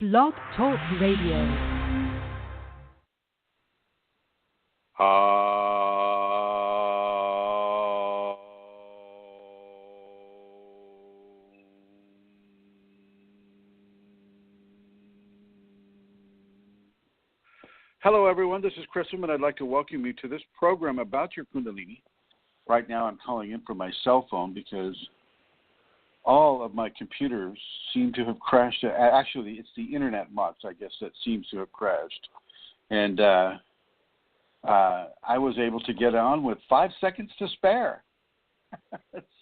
Blog Talk Radio. Hello, everyone. This is Chrism, and I'd like to welcome you to this program about your Kundalini. Right now, I'm calling in from my cell phone because all of my computers seem to have crashed. Actually, it's the internet mods, I guess, that seems to have crashed. And I was able to get on with 5 seconds to spare.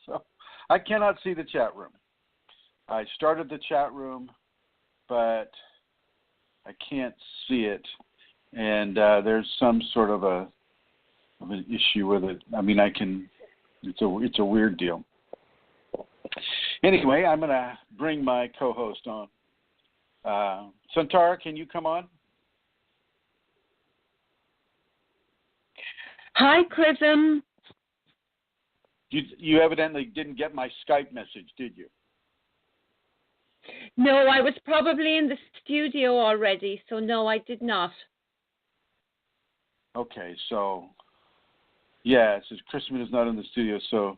So I cannot see the chat room. I started the chat room, but I can't see it. And there's some sort of an issue with it. I mean, it's a weird deal. Anyway, I'm going to bring my co-host on. Santara, can you come on? Hi, Chrism. You evidently didn't get my Skype message, did you? No, I was probably in the studio already, so no, I did not. Okay, so, yeah, it says Chrism is not in the studio, so,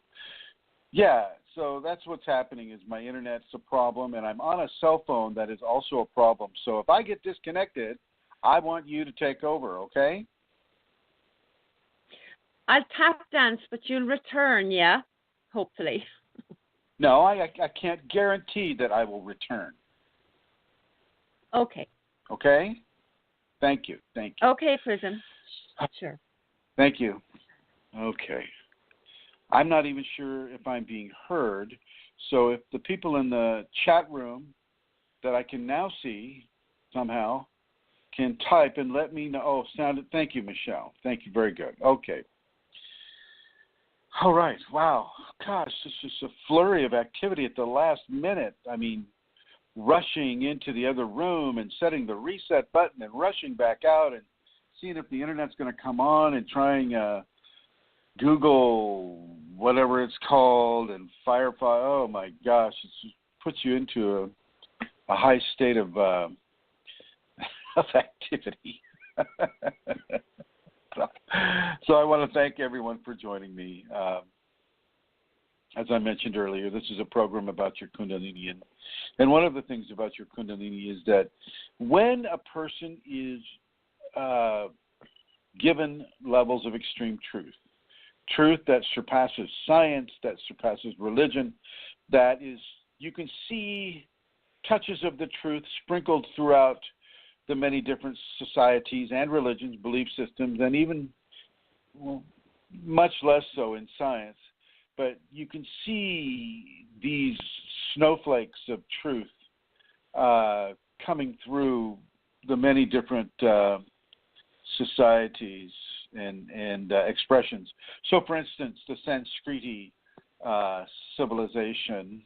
yeah. So that's what's happening is my internet's a problem, and I'm on a cell phone that is also a problem. So if I get disconnected, I want you to take over, okay? I'll tap dance, but you'll return, yeah? Hopefully. No, I can't guarantee that I will return. Okay. Okay? Thank you. Okay, Chrism. Sure. Thank you. Okay. I'm not even sure if I'm being heard. So if the people in the chat room that I can now see somehow can type and let me know. Oh, sounded. Thank you, Michelle. Thank you. Very good. Okay. All right. Wow. Gosh, this is a flurry of activity at the last minute. I mean, rushing into the other room and setting the reset button and rushing back out and seeing if the internet's going to come on and trying Google, whatever it's called, and Firefox. Oh, my gosh. It just puts you into a high state of activity. So I want to thank everyone for joining me. As I mentioned earlier, this is a program about your Kundalini. And one of the things about your Kundalini is that when a person is given levels of extreme truth that surpasses science, that surpasses religion, that is, you can see touches of the truth sprinkled throughout the many different societies and religions, belief systems, and even, well, much less so in science. But you can see these snowflakes of truth coming through the many different societies and expressions. So, for instance, the Sanskriti civilization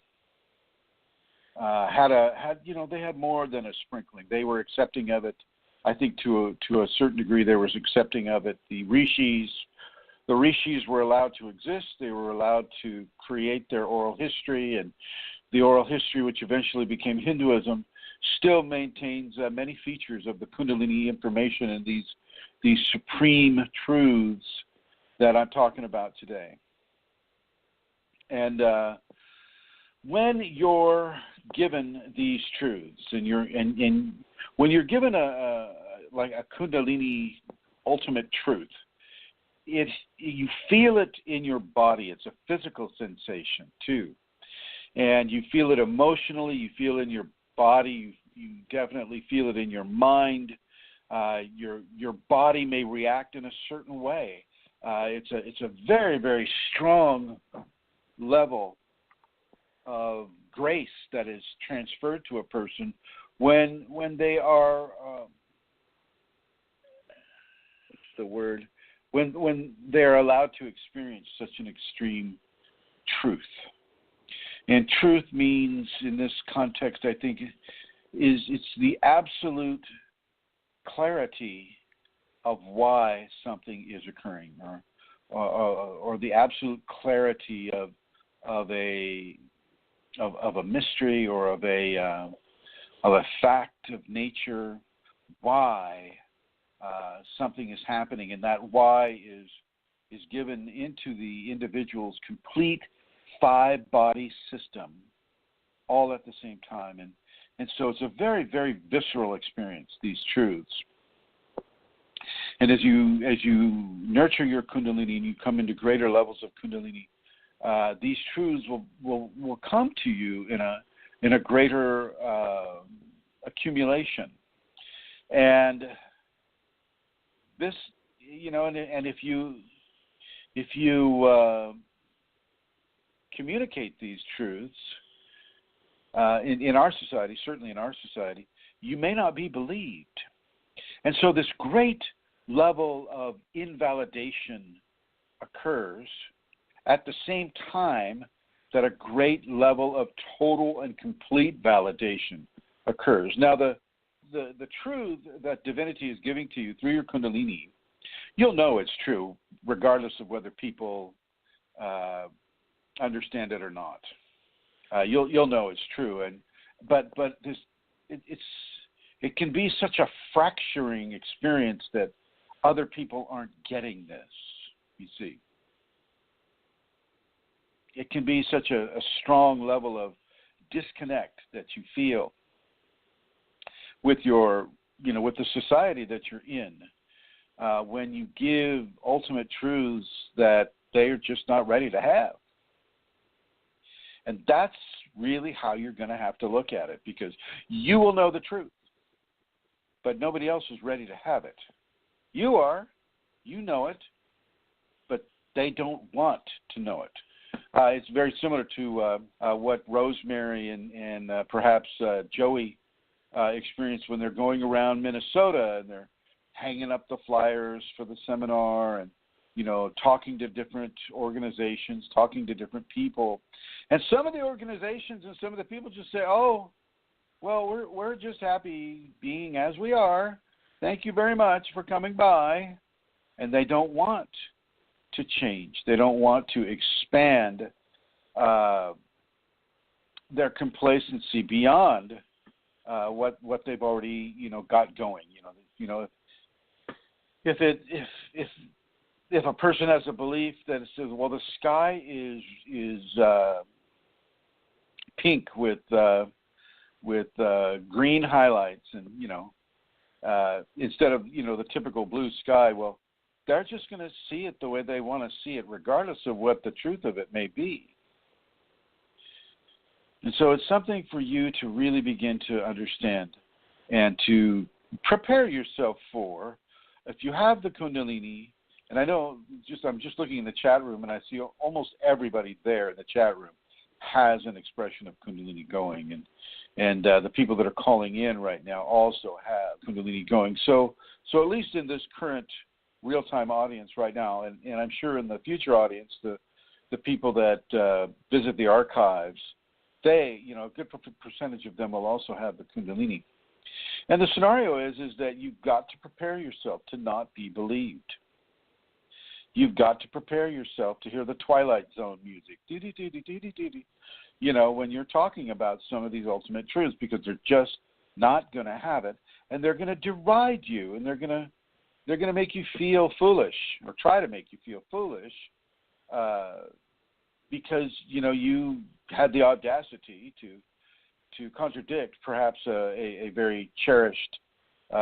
they had more than a sprinkling. They were accepting of it. I think to a certain degree, they were accepting of it. The rishis were allowed to exist. They were allowed to create their oral history, and the oral history, which eventually became Hinduism, still maintains many features of the Kundalini information and these supreme truths that I'm talking about today. And when you're given these truths, and when you're given a Kundalini ultimate truth, you feel it in your body. It's a physical sensation too, and you feel it emotionally. You feel it in your body. You definitely feel it in your mind. Your body may react in a certain way. It's a very, very strong level of grace that is transferred to a person when they are when they're allowed to experience such an extreme truth. And truth means, in this context, I think, it's the absolute clarity of why something is occurring, or the absolute clarity of a mystery, or of of a fact of nature, why something is happening, and that why is given into the individual's complete five-body system all at the same time. And so it's a very, very visceral experience, these truths. And as you nurture your Kundalini and you come into greater levels of Kundalini, these truths will come to you in a greater accumulation. And this, and if you communicate these truths in our society, certainly in our society, you may not be believed. And so this great level of invalidation occurs at the same time that a great level of total and complete validation occurs. Now, the truth that divinity is giving to you through your Kundalini, you'll know it's true regardless of whether people understand it or not. You'll know it's true, but it can be such a fracturing experience that other people aren't getting this. You see, it can be such a strong level of disconnect that you feel with with the society that you're in when you give ultimate truths that they're just not ready to have. And that's really how you're going to have to look at it, because you will know the truth, but nobody else is ready to have it. You are, you know it, but they don't want to know it. It's very similar to what Rosemary and perhaps Joey experienced when they're going around Minnesota and they're hanging up the flyers for the seminar and, talking to different organizations, talking to different people. And some of the organizations and some of the people just say, oh, well, we're just happy being as we are. Thank you very much for coming by. And they don't want to change. They don't want to expand their complacency beyond what they've already got going. If a person has a belief that it says, well, the sky is pink with green highlights, and instead of the typical blue sky, well, they're just going to see it the way they want to see it, regardless of what the truth of it may be. And so it's something for you to really begin to understand and to prepare yourself for. If you have the Kundalini, and I know I'm just looking in the chat room, and I see almost everybody there in the chat room has an expression of Kundalini going, and the people that are calling in right now also have Kundalini going. So at least in this current real-time audience right now, and I'm sure in the future audience, the people that visit the archives, they, a good percentage of them will also have the Kundalini. And the scenario is that you've got to prepare yourself to not be believed. You've got to prepare yourself to hear the Twilight Zone music, when you're talking about some of these ultimate truths, because they're just not going to have it, and they're going to deride you, and they're going to make you feel foolish, or try to make you feel foolish, because you had the audacity to contradict perhaps a very cherished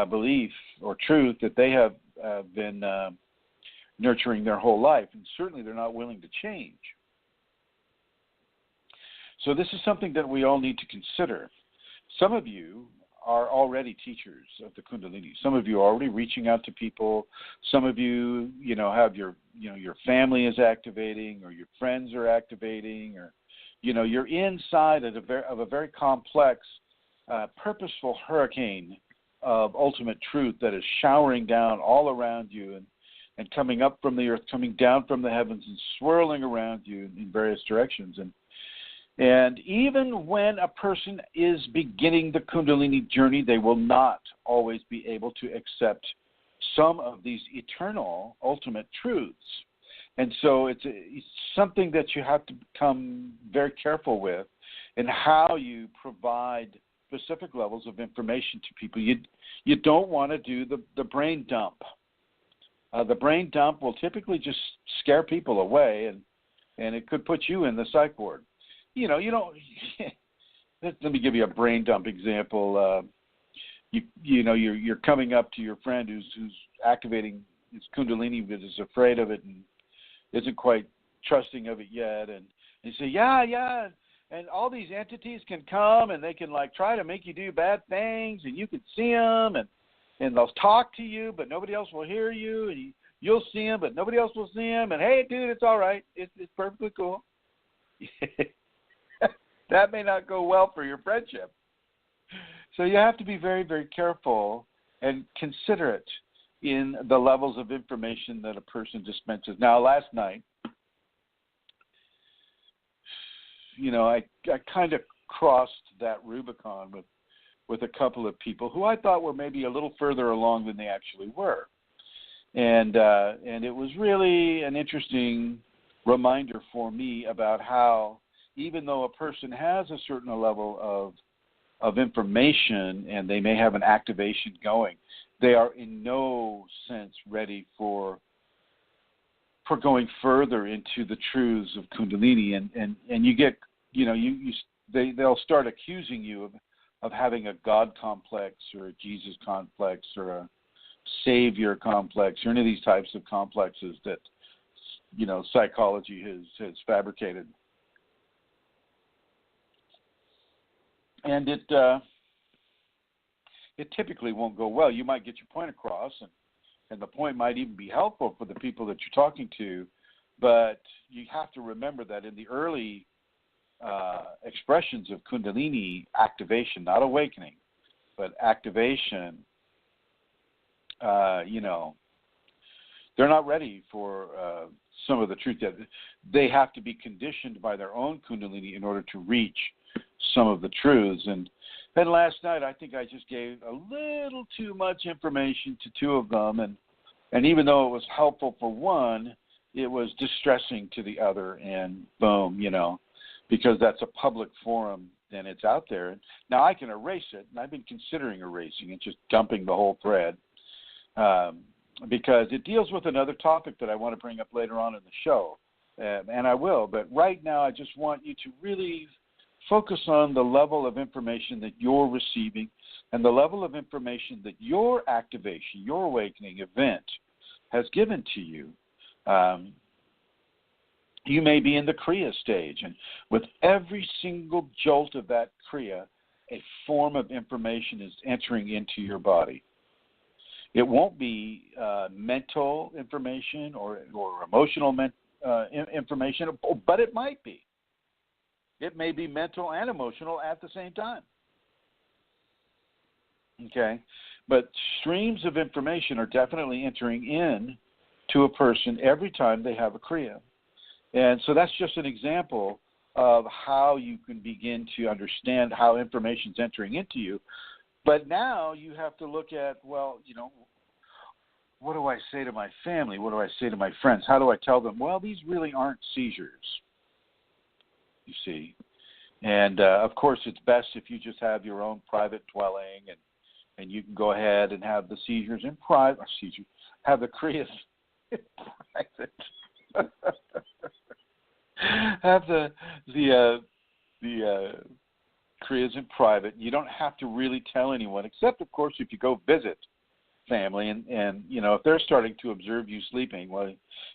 belief or truth that they have been nurturing their whole life, and certainly they're not willing to change. So this is something that we all need to consider. Some of you are already teachers of the Kundalini. Some of you are already reaching out to people. Some of you, have your family is activating, or your friends are activating, or you're inside of a very complex, purposeful hurricane of ultimate truth that is showering down all around you and coming up from the earth, coming down from the heavens, and swirling around you in various directions. And even when a person is beginning the Kundalini journey, they will not always be able to accept some of these eternal ultimate truths. And so it's something that you have to become very careful with in how you provide specific levels of information to people. You don't want to do the brain dump. The brain dump will typically just scare people away, and it could put you in the psych ward. You don't. Let me give you a brain dump example. You're coming up to your friend who's activating his Kundalini, but is afraid of it and isn't quite trusting of it yet, and you say, yeah, and all these entities can come and they can try to make you do bad things, and you can see them, and they'll talk to you, but nobody else will hear you, and you'll see them, but nobody else will see them, and hey, dude, it's all right, it's perfectly cool. That may not go well for your friendship. So you have to be very, very careful and considerate in the levels of information that a person dispenses. Now, last night, I kind of crossed that Rubicon with a couple of people who I thought were maybe a little further along than they actually were. And it was really an interesting reminder for me about how, even though a person has a certain level of information and they may have an activation going, they are in no sense ready for going further into the truths of Kundalini, and you get, they'll start accusing you of having a God complex or a Jesus complex or a Savior complex or any of these types of complexes that psychology has fabricated. And it typically won't go well. You might get your point across, and the point might even be helpful for the people that you're talking to, but you have to remember that in the early expressions of Kundalini activation, not awakening, but activation, they're not ready for some of the truth yet. They have to be conditioned by their own Kundalini in order to reach some of the truths. And then last night, I think I just gave a little too much information to two of them, and even though it was helpful for one, it was distressing to the other, and boom, because that's a public forum and it's out there. Now I can erase it, and I've been considering erasing it, just dumping the whole thread, because it deals with another topic that I want to bring up later on in the show, and I will. But right now, I just want you to really focus on the level of information that you're receiving and the level of information that your activation, your awakening event has given to you. You may be in the Kriya stage, and with every single jolt of that Kriya, a form of information is entering into your body. It won't be mental information or emotional information, but it might be. It may be mental and emotional at the same time. Okay? But streams of information are definitely entering in to a person every time they have a Kriya. And so that's just an example of how you can begin to understand how information's entering into you. But now you have to look at, what do I say to my family? What do I say to my friends? How do I tell them, well, these really aren't seizures, you see? And, of course, it's best if you just have your own private dwelling, and you can go ahead and have the seizures in private, have the Kriyas in private. Have the Kriyas in private. You don't have to really tell anyone, except, of course, if you go visit family and if they're starting to observe you sleeping, well,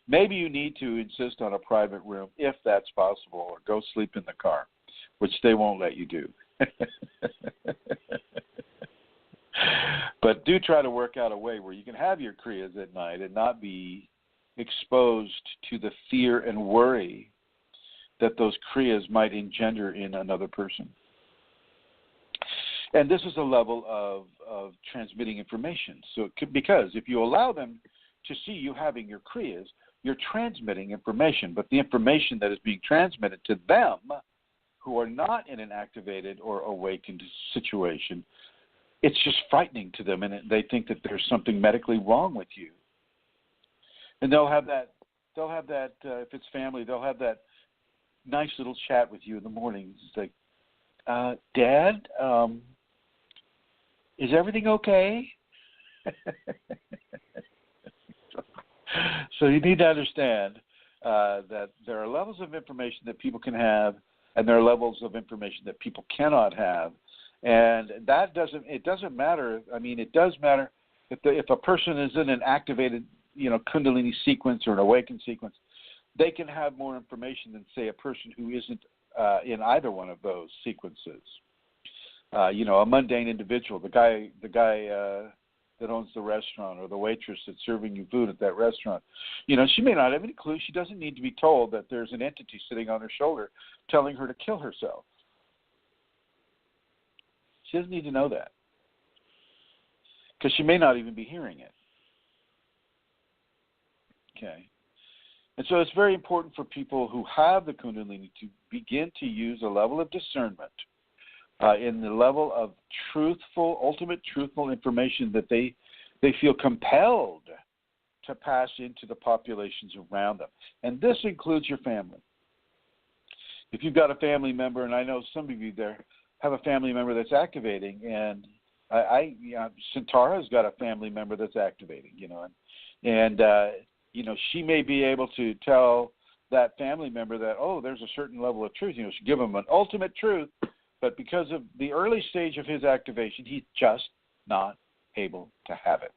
maybe you need to insist on a private room if that's possible, or go sleep in the car, which they won't let you do. But do try to work out a way where you can have your Kriyas at night and not be exposed to the fear and worry that those Kriyas might engender in another person. And this is a level of transmitting information. So because if you allow them to see you having your Kriyas, you're transmitting information. But the information that is being transmitted to them, who are not in an activated or awakened situation, it's just frightening to them, and they think that there's something medically wrong with you. And they'll have that, if it's family, they'll have that nice little chat with you in the morning. It's like, Dad, Is everything okay? So you need to understand that there are levels of information that people can have, and there are levels of information that people cannot have. And it doesn't matter. I mean, it does matter if a person is in an activated, Kundalini sequence or an awakened sequence, they can have more information than, say, a person who isn't in either one of those sequences. A mundane individual, the guy that owns the restaurant, or the waitress that's serving you food at that restaurant, she may not have any clue. She doesn't need to be told that there's an entity sitting on her shoulder telling her to kill herself. She doesn't need to know that, because she may not even be hearing it. Okay. And so it's very important for people who have the Kundalini to begin to use a level of discernment in the level of ultimate truthful information that they feel compelled to pass into the populations around them. And this includes your family. If you've got a family member, and I know some of you there have a family member that's activating, and Santara's got a family member that's activating, and she may be able to tell that family member that, there's a certain level of truth. She give him an ultimate truth, but because of the early stage of his activation, he's just not able to have it.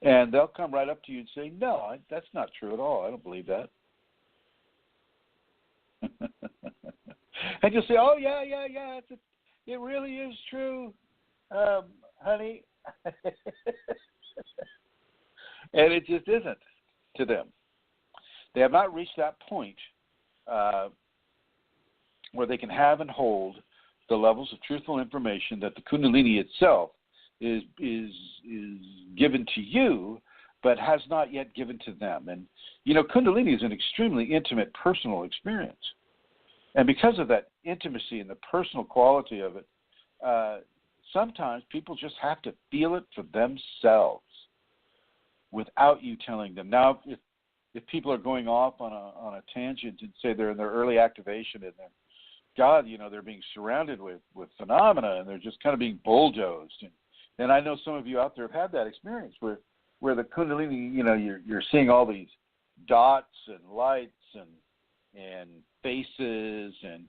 And they'll come right up to you and say, no, that's not true at all. I don't believe that. And you'll say, oh, yeah, it really is true, honey. And it just isn't to them. They have not reached that point where they can have and hold the levels of truthful information that the Kundalini itself is given to you, but has not yet given to them. And, Kundalini is an extremely intimate, personal experience. And because of that intimacy and the personal quality of it, sometimes people just have to feel it for themselves without you telling them. Now, if people are going off on a tangent and say they're in their early activation and they're being surrounded with phenomena, and they're just kind of being bulldozed. And I know some of you out there have had that experience where the Kundalini, you're seeing all these dots and lights and faces and,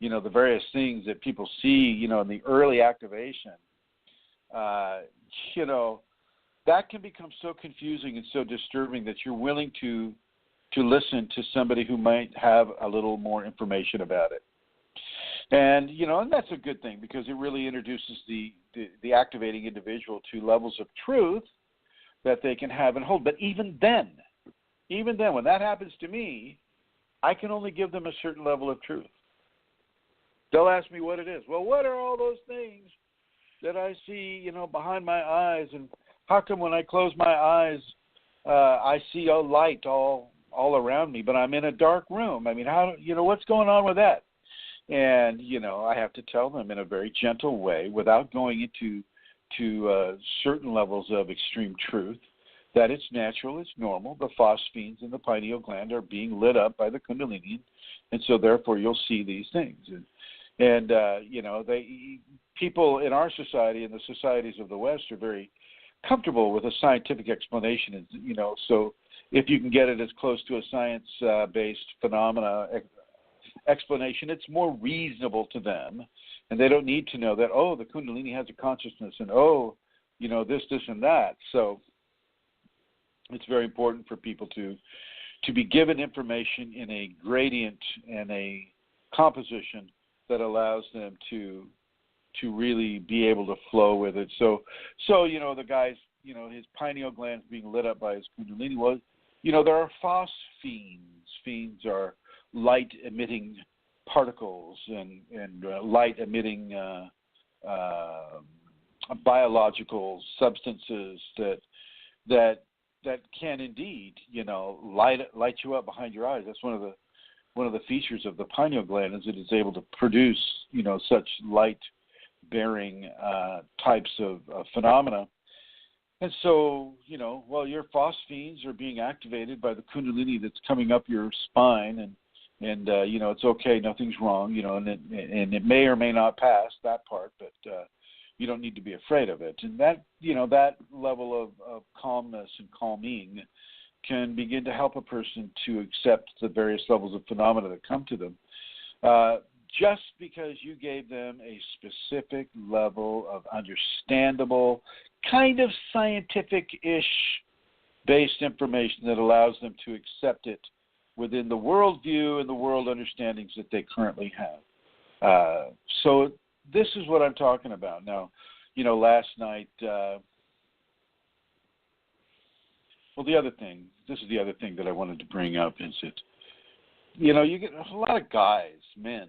the various things that people see, in the early activation. That can become so confusing and so disturbing that you're willing to listen to somebody who might have a little more information about it. And, and that's a good thing, because it really introduces the activating individual to levels of truth that they can have and hold. But even then, when that happens to me, I can only give them a certain level of truth. They'll ask me what it is. Well, what are all those things that I see, behind my eyes? And how come when I close my eyes, I see a light all around me, but I'm in a dark room? I mean, what's going on with that? And, I have to tell them in a very gentle way, without going into certain levels of extreme truth, that it's natural, it's normal. The phosphenes in the pineal gland are being lit up by the Kundalini, and so therefore you'll see these things. And people in our society and the societies of the West are very comfortable with a scientific explanation, so if you can get it as close to a science-based phenomena explanation, it's more reasonable to them, and they don't need to know that, the Kundalini has a consciousness, and this and that. So it's very important for people to be given information in a gradient and a composition that allows them to really be able to flow with it. So the guy's, his pineal gland's being lit up by his Kundalini. Well, there are phosphenes. Phenes are light-emitting particles and light-emitting biological substances that can indeed, light you up behind your eyes. That's one of the features of the pineal gland, is it is able to produce, such light-bearing types of phenomena. And so, your phosphenes are being activated by the Kundalini that's coming up your spine, and it's okay, nothing's wrong, and it may or may not pass that part, but You don't need to be afraid of it. And that, that level of calmness and calming can begin to help a person to accept the various levels of phenomena that come to them. Just because you gave them a specific level of understandable, kind of scientific-ish based information that allows them to accept it within the worldview and the world understandings that they currently have. So this is what I'm talking about. Now, last night, this is the other thing that I wanted to bring up is that, you get a lot of guys, men,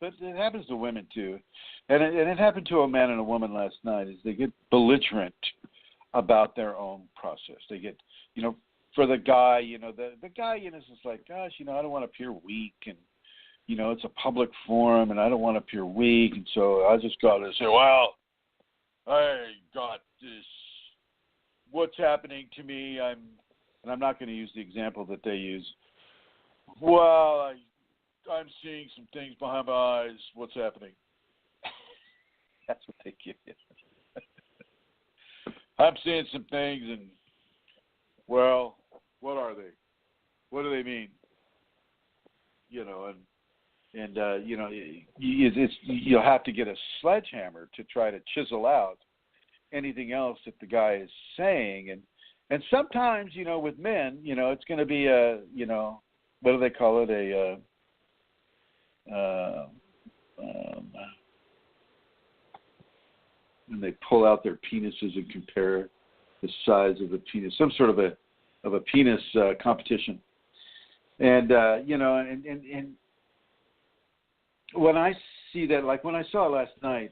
but it happens to women too. And it happened to a man and a woman last night, is they get belligerent about their own process. They get, for the guy, the guy, is just like, gosh, I don't want to appear weak, and, it's a public forum, and I don't want to appear weak, and so I just got to say, well, I got this, what's happening to me, and I'm not going to use the example that they use. Well, I'm seeing some things behind my eyes, what's happening? That's what they give you. I'm seeing some things, and, well, what are they? What do they mean? You'll have to get a sledgehammer to try to chisel out anything else that the guy is saying. And sometimes, with men, it's going to be a, what do they call it? When they pull out their penises and compare the size of the penis, some sort of a penis competition. And and when I see that, like when I saw it last night,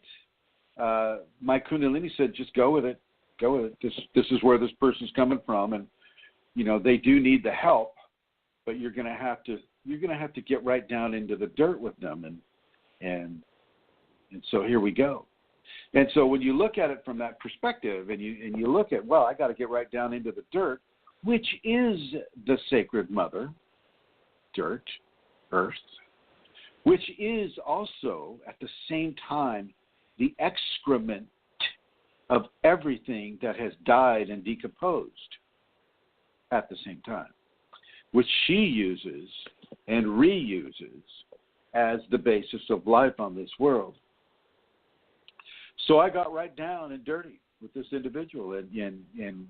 my Kundalini said, just go with it. Go with it. This is where this person's coming from, and they do need the help, but you're gonna have to get right down into the dirt with them, and so here we go. And so when you look at it from that perspective, and you look at, well, I got to get right down into the dirt, which is the sacred mother, dirt, earth, which is also at the same time the excrement of everything that has died and decomposed at the same time, which she uses and reuses as the basis of life on this world. So I got right down and dirty with this individual, and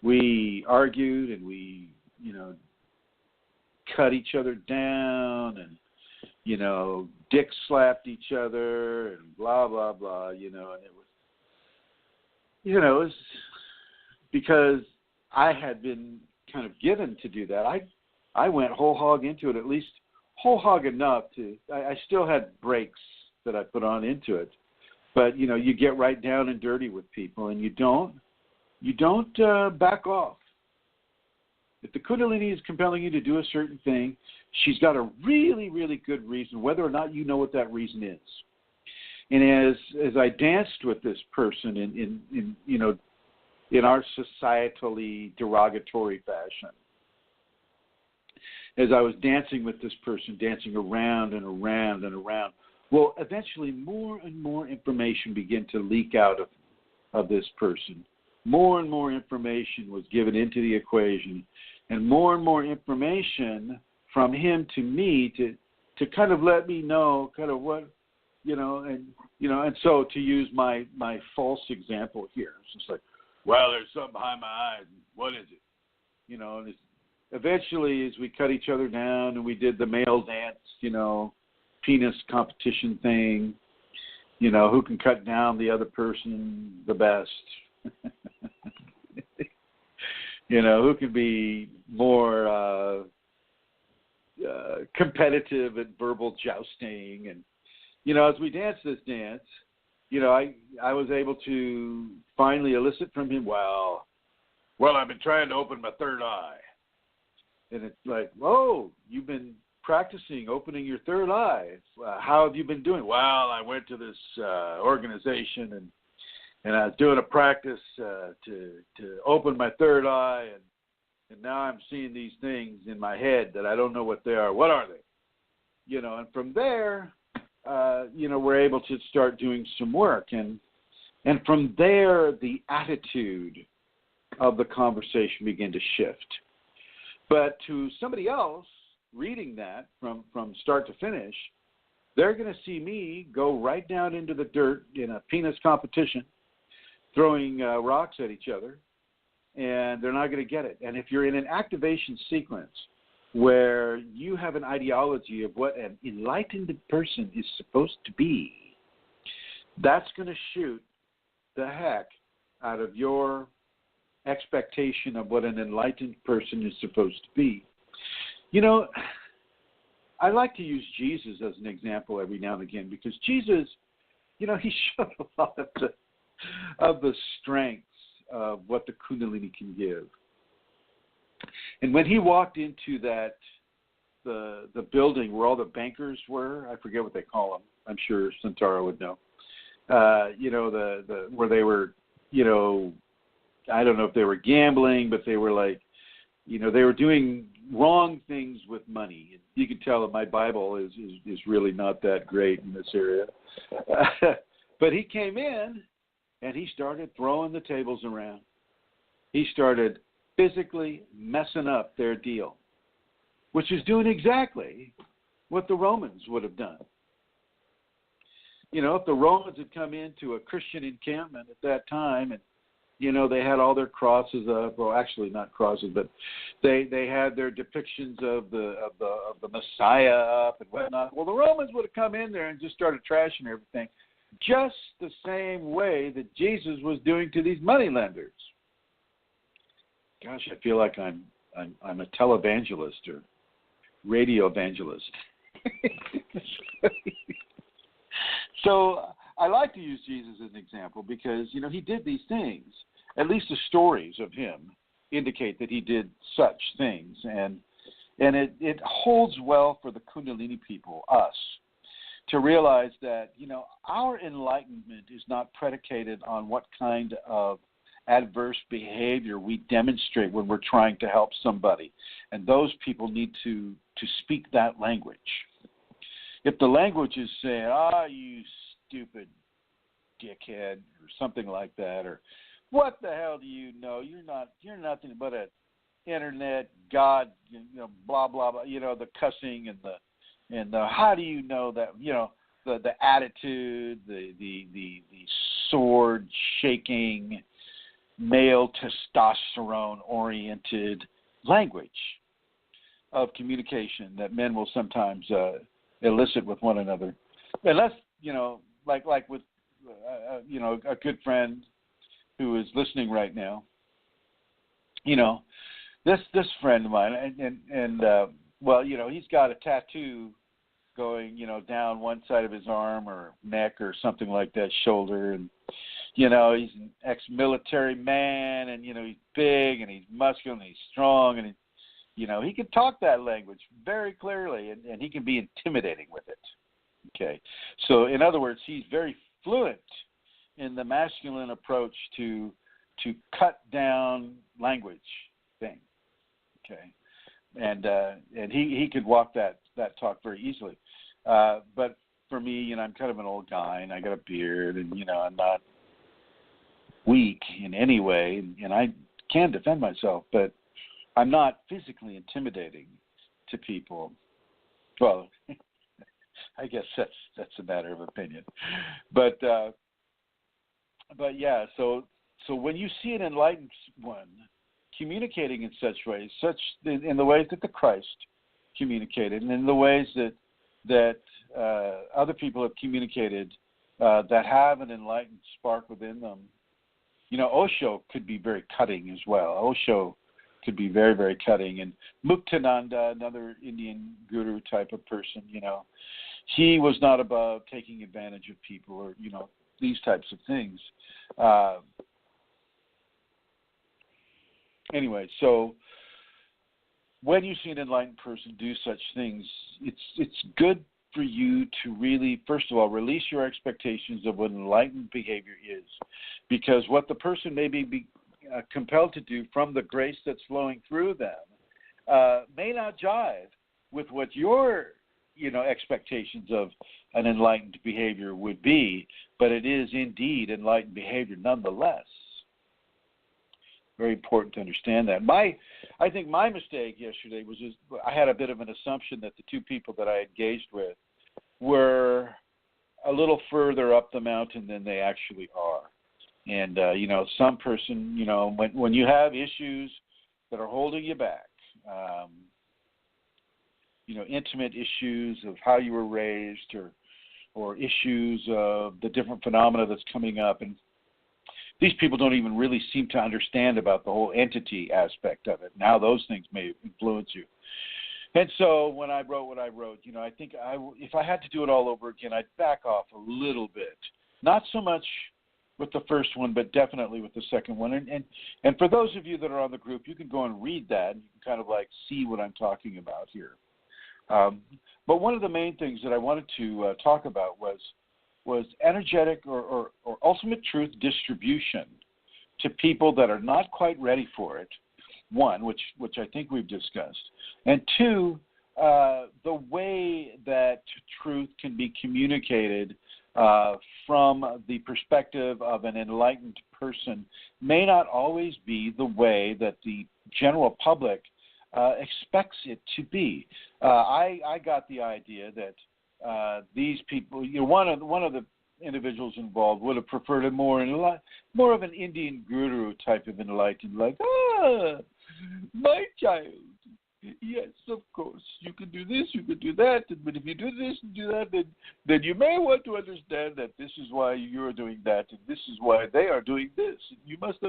we argued, and we, cut each other down, and, dick slapped each other, and blah, blah, blah, and it was because I had been kind of given to do that. I went whole hog into it, at least whole hog enough I still had breaks that I put on into it. But, you get right down and dirty with people, and you don't back off. If the Kundalini is compelling you to do a certain thing, she's got a really, really good reason, whether or not you know what that reason is. And as I danced with this person in our societally derogatory fashion, as I was dancing with this person, dancing around and around and around, well, eventually more and more information began to leak out of this person. More and more information was given into the equation, and more information from him to me to kind of let me know kind of what, and so to use my false example here, it's just like, well, there's something behind my eyes. What is it? And eventually as we cut each other down and we did the male dance, penis competition thing, who can cut down the other person the best, who can be more competitive at verbal jousting. And, as we danced this dance, I was able to finally elicit from him, well, I've been trying to open my third eye. And it's like, whoa, you've been practicing opening your third eye. How have you been doing? Well, I went to this organization and I was doing a practice to open my third eye, and now I'm seeing these things in my head that I don't know what they are. What are they? And from there, we're able to start doing some work. And And from there, the attitude of the conversation began to shift. But to somebody else reading that from start to finish, they're going to see me go right down into the dirt in a penis competition, throwing rocks at each other, and they're not going to get it. And if you're in an activation sequence where you have an ideology of what an enlightened person is supposed to be, that's going to shoot the heck out of your expectation of what an enlightened person is supposed to be. You know, I like to use Jesus as an example every now and again because Jesus, you know, he showed a lot of the strengths of what the Kundalini can give. And when he walked into the building where all the bankers were, I forget what they call them. I'm sure Santara would know. You know, the where they were, you know, I don't know if they were gambling, but they were like, you know, they were doing wrong things with money. You can tell that my Bible is really not that great in this area. But he came in and he started throwing the tables around. He started physically messing up their deal, which is doing exactly what the Romans would have done. You know, if the Romans had come into a Christian encampment at that time and, you know, they had all their crosses up, well, actually not crosses, but they had their depictions of the Messiah up and whatnot. Well, the Romans would have come in there and just started trashing everything, just the same way that Jesus was doing to these moneylenders. Gosh, I feel like I'm a televangelist or radio evangelist. So I like to use Jesus as an example because, you know, he did these things. At least the stories of him indicate that he did such things. And it holds well for the Kundalini people, us, to realize that, you know, our enlightenment is not predicated on what kind of adverse behavior we demonstrate when we're trying to help somebody. And those people need to speak that language. If the language is saying, you stupid dickhead, or something like that, or what the hell do you know? You're nothing but an internet god, you know, blah blah blah. You know, the cussing and the how do you know that? You know, the attitude, the sword shaking, male testosterone oriented language of communication that men will sometimes elicit with one another. Unless, you know, like with you know, a good friend who is listening right now, you know, this friend of mine, and well, you know, he's got a tattoo going, you know, down one side of his arm or neck or something like that, shoulder, and, you know, he's an ex-military man, and, you know, he's big and he's muscular and he's strong, and, you know, he can talk that language very clearly, and he can be intimidating with it. Okay, so in other words, he's very fluent in the masculine approach to cut down language thing. Okay, and he could walk that talk very easily. But for me, you know, I'm kind of an old guy, and I got a beard, and, you know, I'm not weak in any way, and I can defend myself, but I'm not physically intimidating to people. Well, I guess that's a matter of opinion, but yeah. So when you see an enlightened one communicating in such ways, in the ways that the Christ communicated, and in the ways that other people have communicated that have an enlightened spark within them, you know, Osho could be very cutting as well. Osho could be very, very cutting, and Muktananda, another Indian guru type of person, you know, he was not above taking advantage of people, or, you know, these types of things. Anyway, so when you see an enlightened person do such things, it's good for you to really, first of all, release your expectations of what enlightened behavior is, because what the person may be compelled to do from the grace that's flowing through them may not jive with what you're, expectations of an enlightened behavior would be, but it is indeed enlightened behavior nonetheless. Very important to understand that. I think my mistake yesterday was just, I had a bit of an assumption that the two people that I engaged with were a little further up the mountain than they actually are. And, some person, when you have issues that are holding you back, intimate issues of how you were raised or issues of the different phenomena that's coming up. And these people don't even really seem to understand about the whole entity aspect of it and how those things may influence you. And so when I wrote what I wrote, I think if I had to do it all over again, I'd back off a little bit. Not so much with the first one, but definitely with the second one. And for those of you that are on the group, you can go and read that, and you can kind of like see what I'm talking about here. But one of the main things that I wanted to talk about was energetic or ultimate truth distribution to people that are not quite ready for it. One, which I think we've discussed, and two, the way that truth can be communicated from the perspective of an enlightened person may not always be the way that the general public expects it to be. I got the idea that these people, one of the individuals involved would have preferred a more of an Indian guru type of enlightened, like, my child, yes, of course, you can do this, you can do that, but if you do this and do that, then you may want to understand that this is why you're doing that, and this is why they are doing this. You must,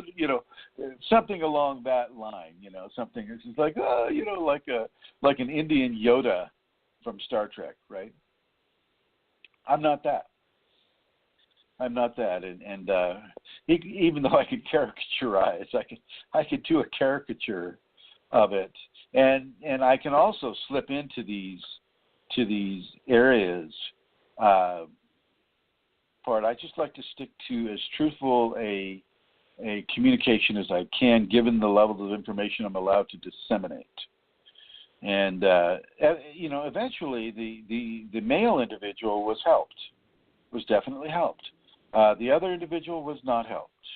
something along that line, something that's just like, like an Indian Yoda from Star Trek, right? I'm not that. And even though I could caricaturize, I could do a caricature of it, and I can also slip into these areas. Part I just like to stick to as truthful a communication as I can, given the level of information I'm allowed to disseminate. And eventually the male individual was definitely helped. The other individual was not helped,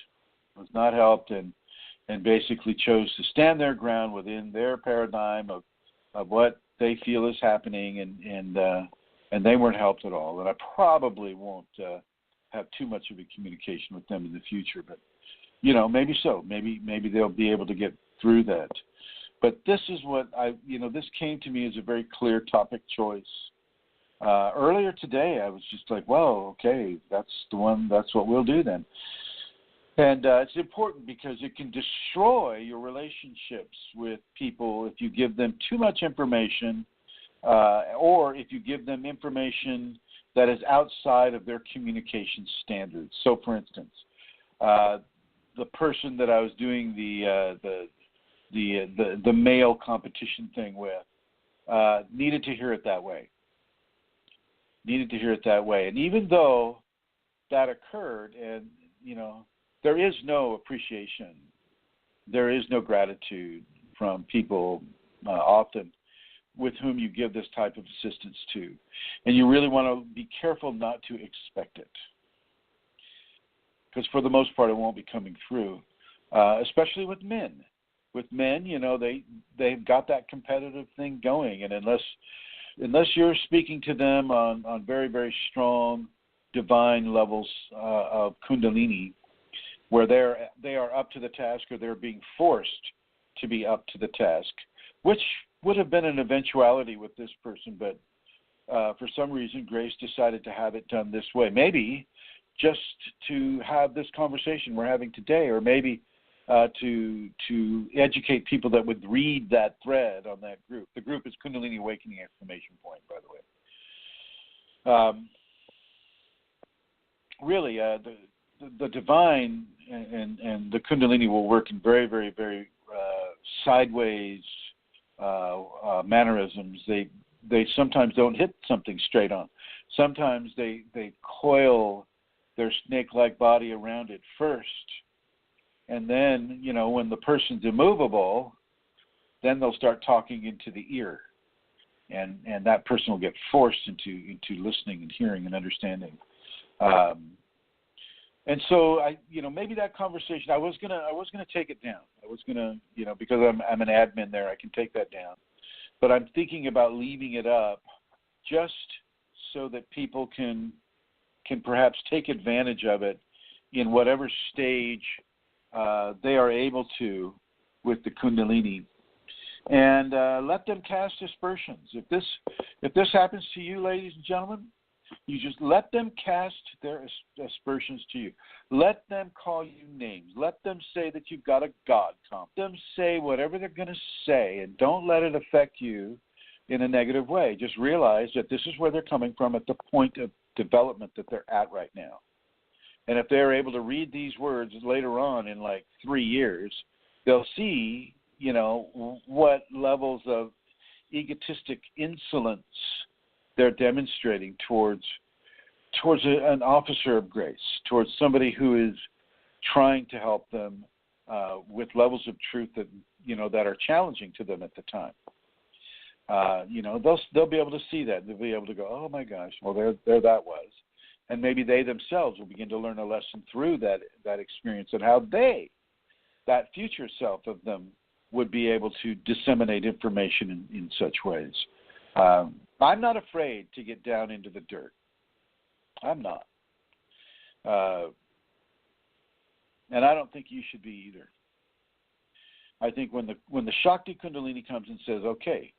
and basically chose to stand their ground within their paradigm of what they feel is happening, and they weren't helped at all. And I probably won't have too much of a communication with them in the future, but maybe so. Maybe they'll be able to get through that. But this is what this came to me as a very clear topic choice. Earlier today, I was just like, well, okay, that's the one, that's what we'll do then. And it's important because it can destroy your relationships with people if you give them too much information or if you give them information that is outside of their communication standards. So, for instance, the person that I was doing the male competition thing with needed to hear it that way. And even though that occurred, and there is no appreciation, there is no gratitude from people often with whom you give this type of assistance to, and you really want to be careful not to expect it, because for the most part it won't be coming through, especially with men. With men, they've got that competitive thing going, and unless you're speaking to them on very, very strong divine levels of Kundalini, where they are up to the task, or they're being forced to be up to the task, which would have been an eventuality with this person, but for some reason Grace decided to have it done this way. Maybe just to have this conversation we're having today, or maybe to educate people that would read that thread on that group. The group is Kundalini Awakening ! By the way. Really, the divine and the Kundalini will work in very, very, very sideways mannerisms. They sometimes don't hit something straight on. Sometimes they coil their snake-like body around it first. And then, when the person's immovable, then they'll start talking into the ear. and that person will get forced into listening and hearing and understanding. And so maybe that conversation, I was gonna take it down. I was gonna, because I'm an admin there, I can take that down. But I'm thinking about leaving it up just so that people can perhaps take advantage of it in whatever stage they are able to with the Kundalini, and let them cast aspersions. If this happens to you, ladies and gentlemen, you just let them cast their aspersions to you. Let them call you names. Let them say that you've got a God complex. Let them say whatever they're going to say, and don't let it affect you in a negative way. Just realize that this is where they're coming from at the point of development that they're at right now. And if they're able to read these words later on in like 3 years, they'll see, what levels of egotistic insolence they're demonstrating towards an officer of grace, towards somebody who is trying to help them with levels of truth that that are challenging to them at the time. They'll be able to see that. They'll be able to go, oh my gosh, well there that was, and maybe they themselves will begin to learn a lesson through that experience and how that future self of them would be able to disseminate information in such ways. I'm not afraid to get down into the dirt. I'm not. And I don't think you should be either. I think when the Shakti Kundalini comes and says, okay,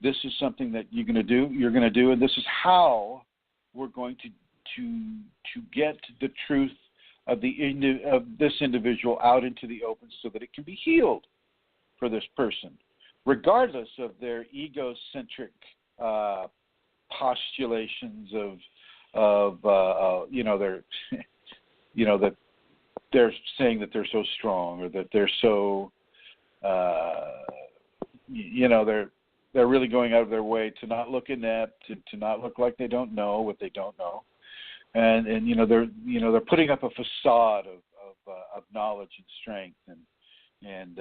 this is something that you're going to do, and this is how we're going to get the truth of this individual out into the open so that it can be healed for this person, regardless of their egocentric postulations of that they're saying that they're so strong, or that they're so they're really going out of their way to not look inept, to not look like they don't know what they don't know, and they're putting up a facade of knowledge and strength, and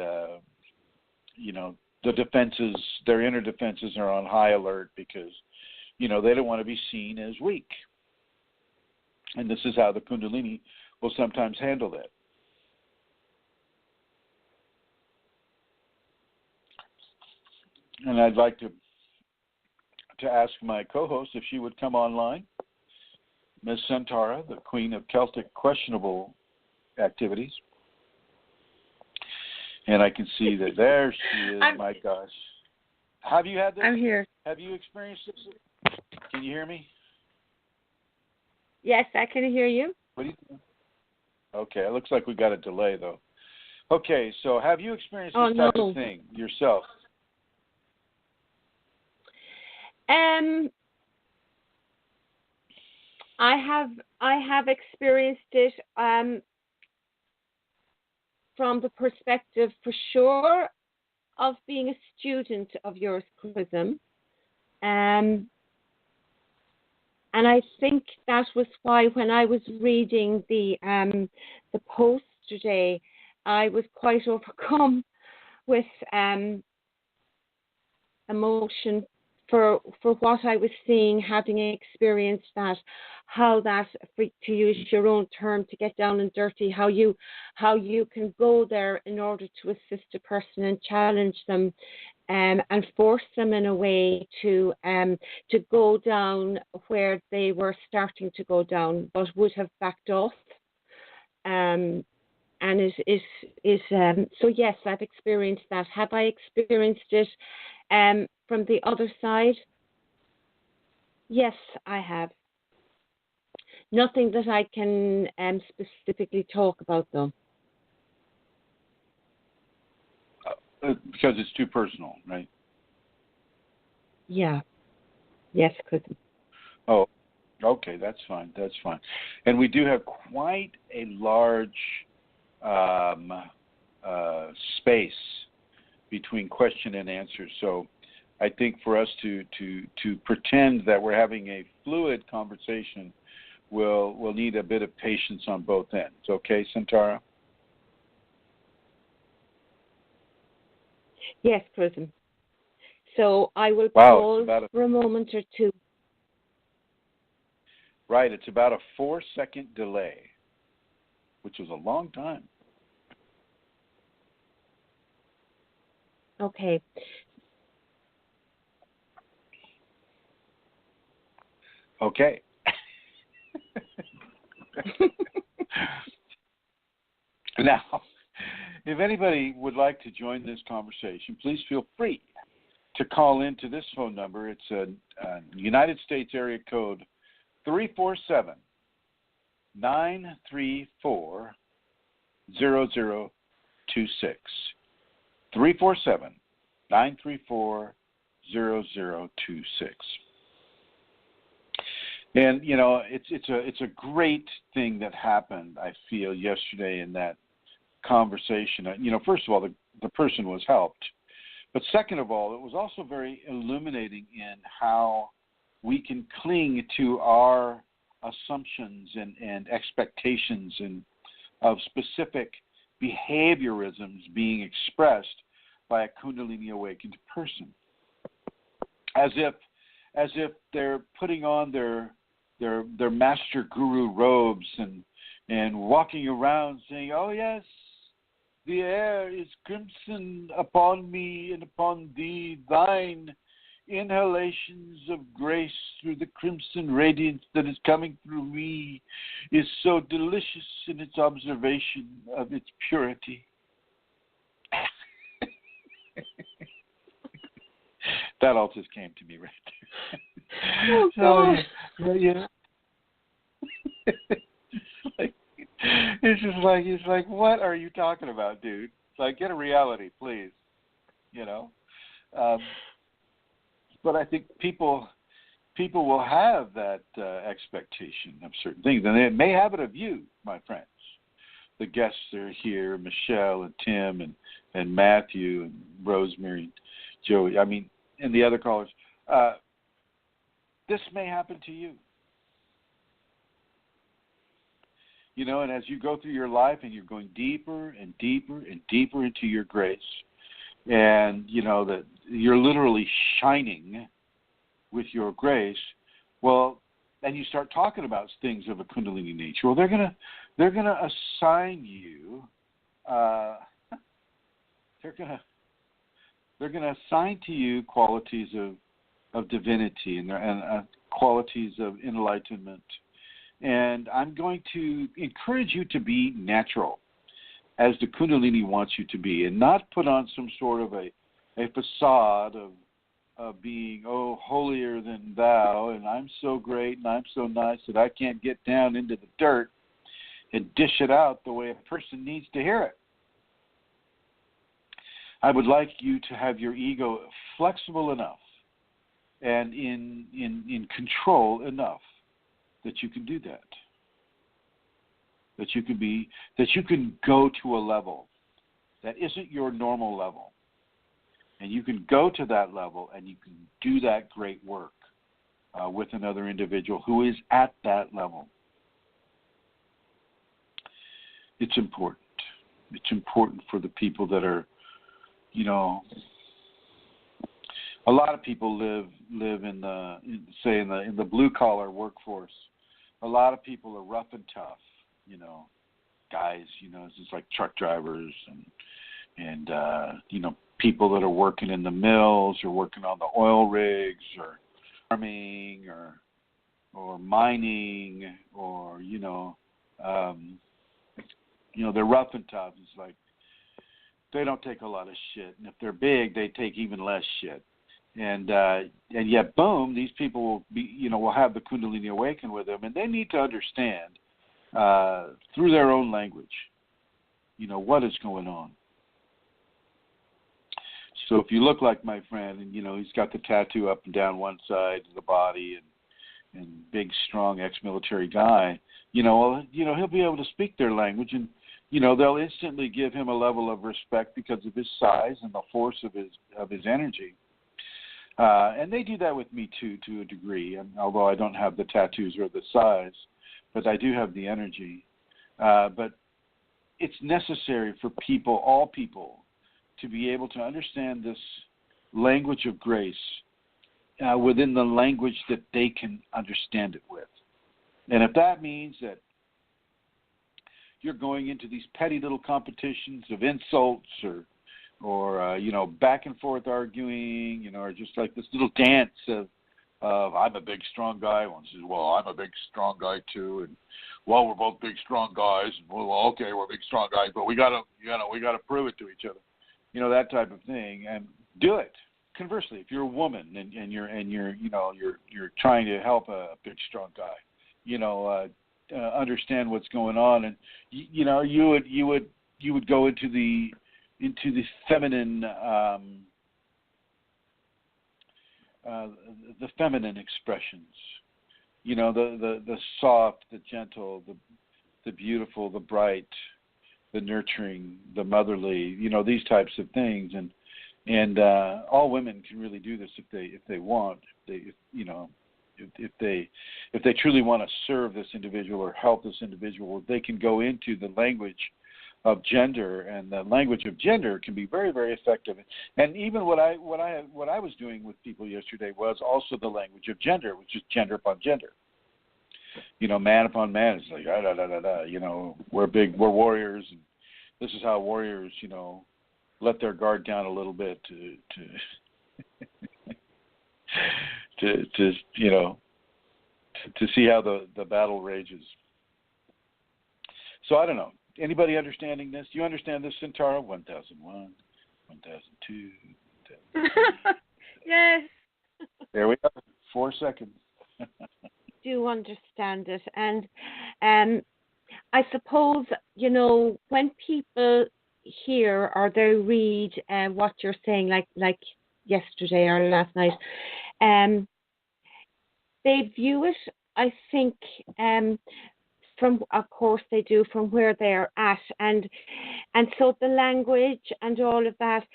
the defenses, their inner defenses are on high alert because they don't want to be seen as weak. And this is how the Kundalini will sometimes handle that. And I'd like to ask my co-host if she would come online, Ms. Centaura, the queen of Celtic questionable activities. And I can see that there she is. My gosh. Have you had this? I'm here. Have you experienced this? Can you hear me? Yes, I can hear you. What do you think? Okay, it looks like we got a delay, though. Okay, so have you experienced this type of thing yourself? I have experienced it from the perspective, for sure, of being a student of yours, Chrism. And I think that was why when I was reading the post today, I was quite overcome with emotion for what I was seeing, having experienced that, how that, to use your own term, to get down and dirty, how you can go there in order to assist a person and challenge them, and force them in a way to go down where they were starting to go down, but would have backed off. And so yes, I've experienced that. Have I experienced it from the other side? Yes, I have. Nothing that I can specifically talk about, though. Because it's too personal, right? Yeah. Yes, Chrism. Oh, okay, that's fine. That's fine. And we do have quite a large space between question and answer. So I think for us to pretend that we're having a fluid conversation, we'll need a bit of patience on both ends. Okay, Centaura? Yes, Chrism. So I will Wow, it's pause for a moment or two. right. It's about a 4-second delay, which is a long time. Okay. Okay. Now, if anybody would like to join this conversation, please feel free to call into this phone number. It's a United States area code 347-934-0026. 347-934-0026. And it's a great thing that happened, I feel, yesterday in that conversation. First of all, the person was helped, but second of all, it was also very illuminating in how we can cling to our assumptions and expectations and of specific behaviorisms being expressed by a Kundalini awakened person, as if they're putting on their master guru robes and walking around saying, "Oh yes, the air is crimson upon me and upon thee, thine inhalations of grace through the crimson radiance that is coming through me is so delicious in its observation of its purity." That all just came to me right there. Oh, God. So, yeah. It's like, what are you talking about, dude? It's like, get a reality, please. But I think people will have that expectation of certain things, and they may have it of you, my friends. The guests are here, Michelle and Tim and Matthew and Rosemary and Joey. I mean, and the other callers. This may happen to you. And as you go through your life and you're going deeper and deeper and deeper into your grace, and that you're literally shining with your grace, well, and you start talking about things of a Kundalini nature, well, they're gonna assign you they're gonna assign to you qualities of divinity and qualities of enlightenment. And I'm going to encourage you to be natural, as the Kundalini wants you to be, and not put on some sort of a facade of being, holier than thou, and I'm so great and I'm so nice that I can't get down into the dirt and dish it out the way a person needs to hear it. I would like you to have your ego flexible enough and in control enough that you can do that. That you can go to a level that isn't your normal level. And you can go to that level and you can do that great work with another individual who is at that level. It's important. It's important for the people that are, a lot of people live in the blue collar workforce. A lot of people are rough and tough, guys, it's just like truck drivers and people that are working in the mills or working on the oil rigs or farming or mining or they're rough and tough. It's like they don't take a lot of shit, and if they're big, they take even less shit. And yet, boom, these people will be, will have the Kundalini awaken with them, and they need to understand through their own language, what is going on. So if you look like my friend, and he's got the tattoo up and down one side of the body, and big, strong ex-military guy, he'll be able to speak their language, and they'll instantly give him a level of respect because of his size and the force of his energy. And they do that with me too, to a degree. And although I don't have the tattoos or the size, but I do have the energy. But it's necessary for all people, to be able to understand language of grace within the language that they can understand it with. And if that means that you're going into these petty little competitions of insults or back and forth arguing, or just like this little dance of I'm a big strong guy. One says, well, I'm a big strong guy too, and well, we're both big strong guys. Well, okay, we're big strong guys, but we gotta prove it to each other. That type of thing, and do it. Conversely, if you're a woman and you're trying to help a big strong guy, understand what's going on, and you would go into the feminine the feminine expressions, the soft, the gentle, the beautiful, the bright, the nurturing, the motherly, these types of things, and all women can really do this if they want, if they truly want to serve this individual or help this individual, they can go into the language of gender, and the language of gender can be very, very effective. And even what I was doing with people yesterday was also the language of gender, which is gender upon gender. Man upon man. It's like we're warriors, and this is how warriors, let their guard down a little bit to see how the battle rages. So I don't know. Anybody understanding this? Do you understand this, Centauro? 1001, 1002. Yes. There we go. 4 seconds. Do understand it, and I suppose when people hear or they read what you're saying, like yesterday or last night, they view it, I think, of course they do, from where they're at, and so the language and all of that,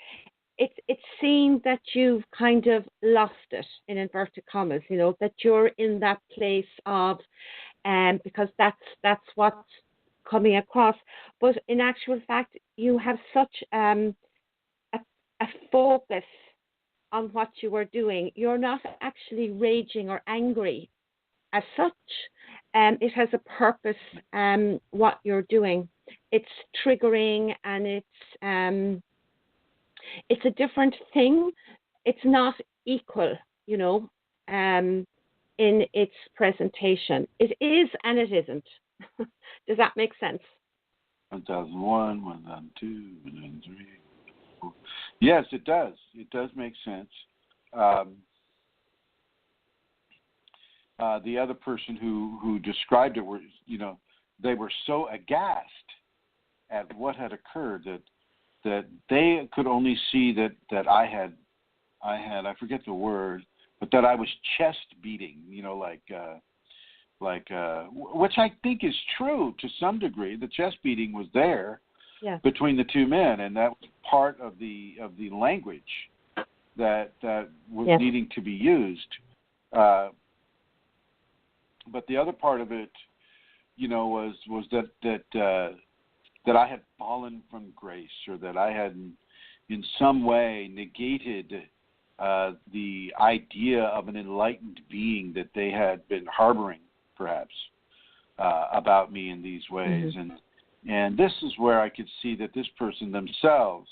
it seems that you've kind of lost it, in inverted commas, that you're in that place of, because that's what's coming across. But in actual fact, you have such a focus on what you are doing. You're not actually raging or angry as such. It has a purpose, what you're doing. It's triggering, and it's a different thing. It's not equal, in its presentation. It is and it isn't. Does that make sense? 1001, 1002, 1003. Yes, it does. It does make sense. The other person who described it were, they were so aghast at what had occurred that they could only see that I had I forget the word, but that I was chest beating, which I think is true to some degree. The chest beating was there between the two men, and that was part of the language that was needing to be used. But the other part of it, was that I had fallen from grace, or that I had in some way negated the idea of an enlightened being that they had been harboring, perhaps, about me in these ways. Mm-hmm. And this is where I could see that this person themselves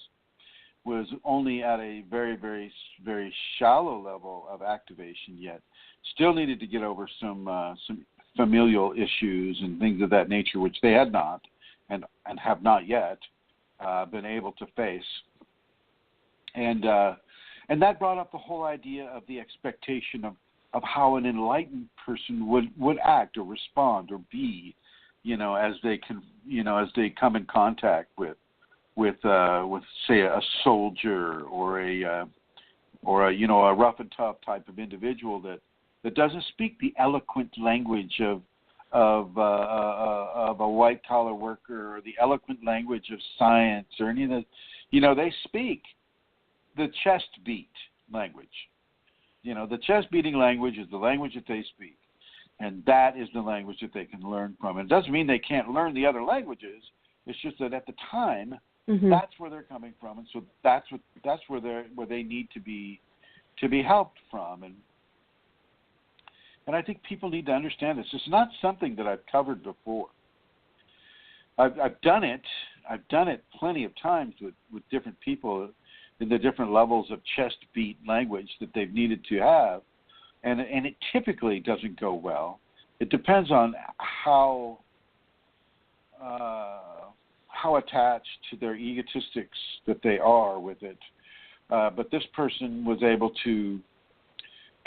was only at a very, very, very shallow level of activation, yet still needed to get over some familial issues and things of that nature, which they had not and have not yet been able to face. And that brought up the whole idea of the expectation of how an enlightened person would act or respond or be, as they come in contact with say a soldier or a rough and tough type of individual that doesn't speak the eloquent language of a white collar worker, or the eloquent language of science, or any of the, they speak the chest beat language. The chest beating language is the language that they speak, and that is the language that they can learn from. And it doesn't mean they can't learn the other languages. It's just that at the time That's where they're coming from, and so that's where they need to be helped from, and I think people need to understand this. It's not something that I've covered before. I've done it. I've done it plenty of times with different people in the different levels of chest beat language that they've needed to have, and it typically doesn't go well. It depends on how attached to their egotistics that they are with it. But this person was able to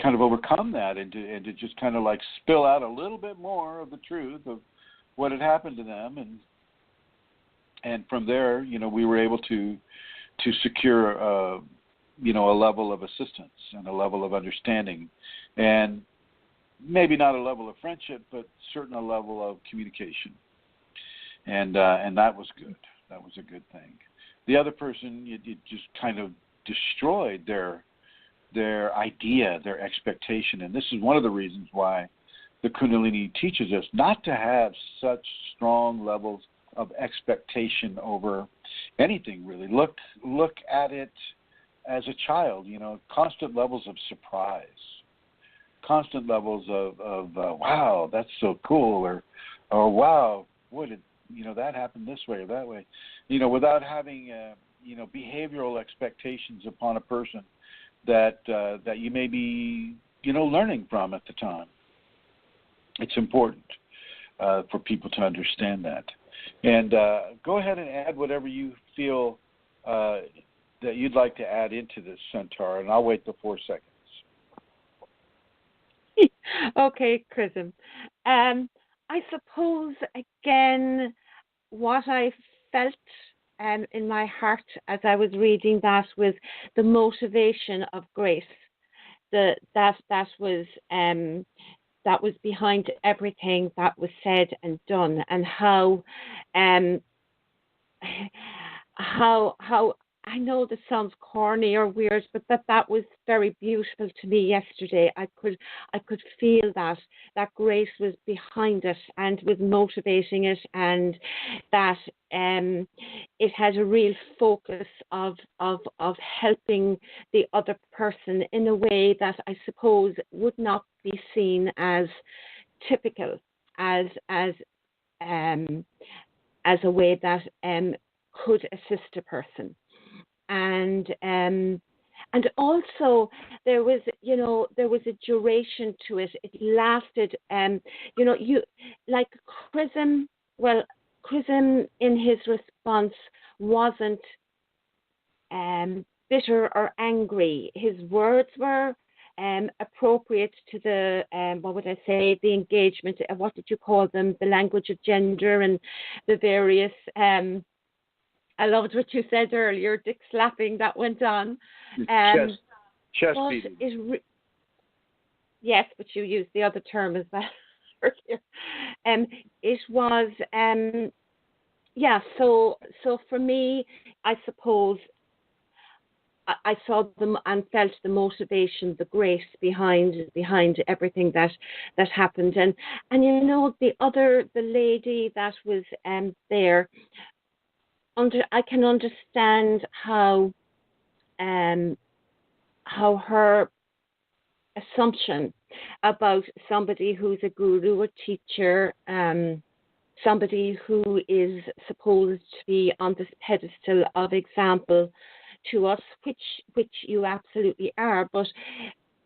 kind of overcome that and to just kind of like spill out a little bit more of the truth of what had happened to them, and from there, we were able to secure a level of assistance and a level of understanding, and maybe not a level of friendship, but certain a level of communication. And that was good. That was a good thing. The other person, it just kind of destroyed their idea, their expectation. And this is one of the reasons why the Kundalini teaches us not to have such strong levels of expectation over anything, really. Look at it as a child, constant levels of surprise, constant levels of wow, that's so cool, or wow, what did that happened this way or that way, without having behavioral expectations upon a person that you may be learning from at the time. It's important for people to understand that. And go ahead and add whatever you feel that you'd like to add into this, Centaur, and I'll wait the 4 seconds. Okay, Chrism. I suppose, again, what I felt in my heart as I was reading that was the motivation of grace. That was behind everything that was said and done, and how I know this sounds corny or weird, but that was very beautiful to me yesterday. I could feel that grace was behind it and was motivating it, and that it had a real focus of helping the other person in a way that I suppose would not be seen as typical, as a way that could assist a person. And also there was a duration to it. It lasted, you like Chrism. Well, Chrism in his response wasn't bitter or angry. His words were appropriate to the the engagement. What did you call them? The language of gender and the various. I loved what you said earlier, dick slapping that went on. Chest beating. Yes, but you used the other term as well earlier. It was, so for me, I suppose, I saw them and felt the motivation, the grace behind everything that happened. And the lady that was there, I can understand how her assumption about somebody who's a guru, a teacher, somebody who is supposed to be on this pedestal of example to us, which you absolutely are, but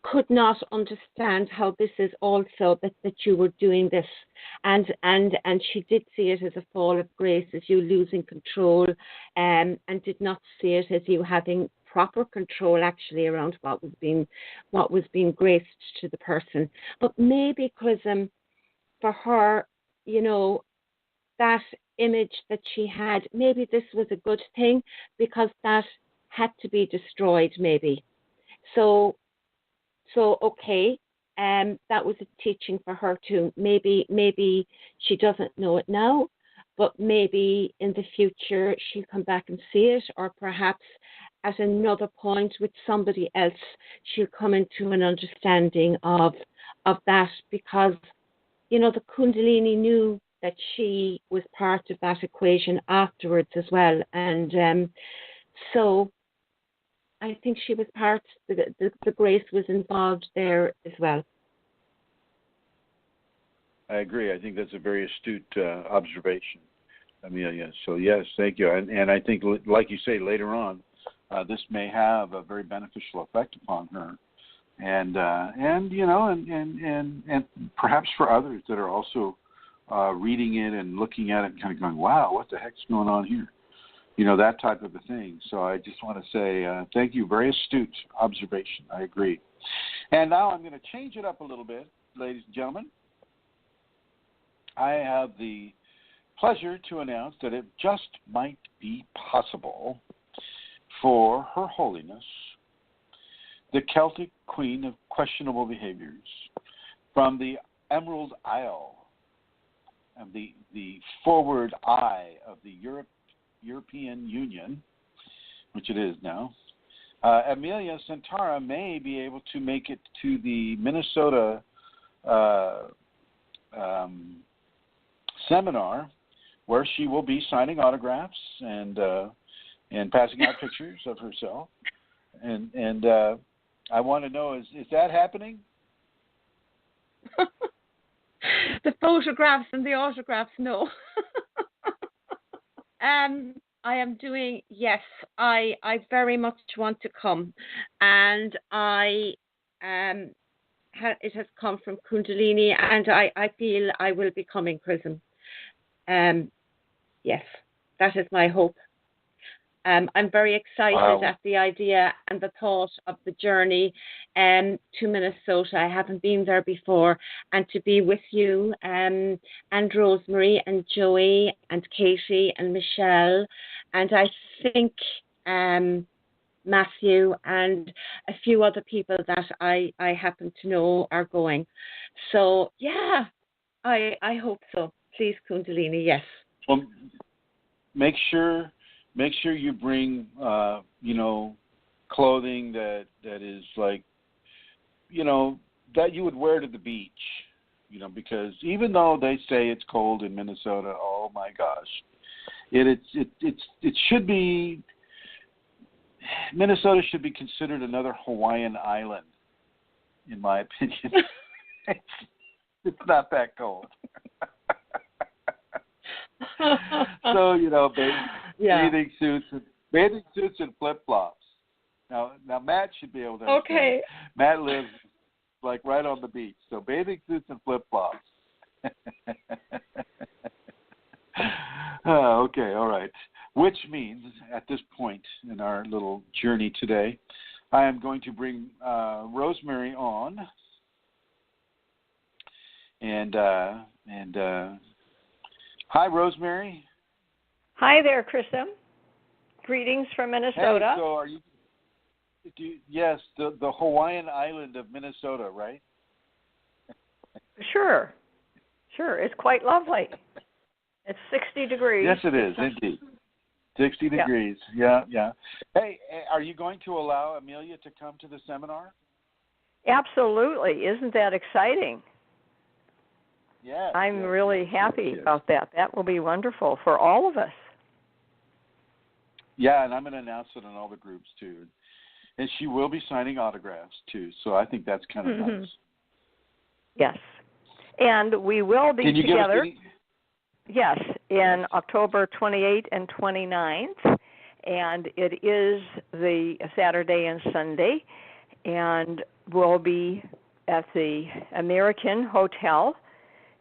could not understand how this is also that you were doing this, and she did see it as a fall of grace, as you losing control, and did not see it as you having proper control actually around what was being graced to the person. But maybe Chrism, for her, that image that she had, maybe this was a good thing because that had to be destroyed, maybe. So okay, that was a teaching for her too. Maybe she doesn't know it now, but maybe in the future she'll come back and see it, or perhaps at another point with somebody else she'll come into an understanding of that, because the Kundalini knew that she was part of that equation afterwards as well. And so I think she was part, the grace was involved there as well. I agree. I think that's a very astute observation, Amelia. So yes, thank you. And I think, like you say, later on, this may have a very beneficial effect upon her, and perhaps for others that are also reading it and looking at it and kind of going, "Wow, what the heck's going on here?" That type of a thing. So I just want to say thank you. Very astute observation. I agree. And now I'm going to change it up a little bit, ladies and gentlemen. I have the pleasure to announce that it just might be possible for Her Holiness, the Celtic Queen of Questionable Behaviors, from the Emerald Isle, and the forward eye of the European Union, which it is now, Amelia Santara may be able to make it to the Minnesota seminar, where she will be signing autographs and passing out pictures of herself. And I want to know, is that happening? The photographs and the autographs, no. I am doing, yes, I very much want to come. And it has come from Kundalini, and I feel I will be coming, Chrism. Yes, that is my hope. I'm very excited at the idea and the thought of the journey to Minnesota. I haven't been there before, and to be with you and Rosemary and Joey and Katie and Michelle, and I think Matthew and a few other people that I happen to know are going. So yeah, I hope so. Please, Kundalini, yes. Well, make sure you bring clothing that is like, that you would wear to the beach, because even though they say it's cold in Minnesota, oh my gosh, it should be, Minnesota should be considered another Hawaiian island, in my opinion. It's not that cold. So, bathing suits and flip-flops. Now Matt should be able to understand. Okay. Matt lives like right on the beach, so bathing suits and flip-flops. Okay, all right. Which means, at this point in our little journey today, I am going to bring Rosemary on, and hi, Rosemary. Hi there, Chrism. Greetings from Minnesota. Hey, so are you? Yes, the Hawaiian island of Minnesota, right? Sure. It's quite lovely. It's 60 degrees. Yes, it is, indeed. 60 degrees. Yeah. Hey, are you going to allow Amelia to come to the seminar? Absolutely. Isn't that exciting? Yeah. I'm really happy about that. That will be wonderful for all of us. Yeah, and I'm going to announce it on all the groups, too. And she will be signing autographs, too, so I think that's kind of nice. Yes. And we will be together. Yes, in October 28th and 29th, and it is the Saturday and Sunday, and we'll be at the American Hotel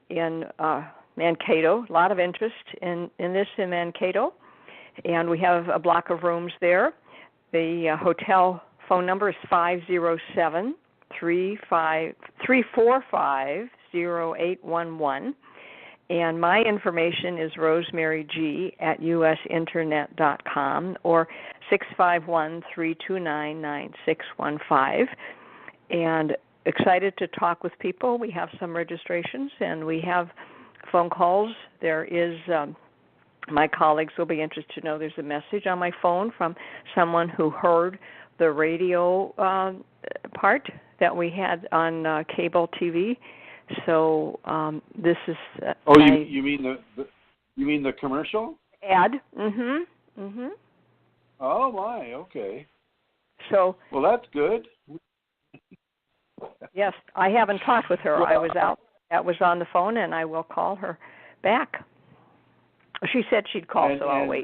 in Mankato. A lot of interest in this in Mankato, and we have a block of rooms there. The hotel phone number is 507-345-0811. And my information is rosemarygg@usinternet.com or 651-329-9615. And excited to talk with people. We have some registrations and we have phone calls. There is, my colleagues will be interested to know there's a message on my phone from someone who heard the radio part that we had on cable TV So this is. You mean the commercial ad? Mm-hmm. Mm-hmm. Oh my, okay. So. Well, that's good. Yes, I haven't talked with her. I was out. That was on the phone, and I will call her back. She said she'd call, so I'll wait.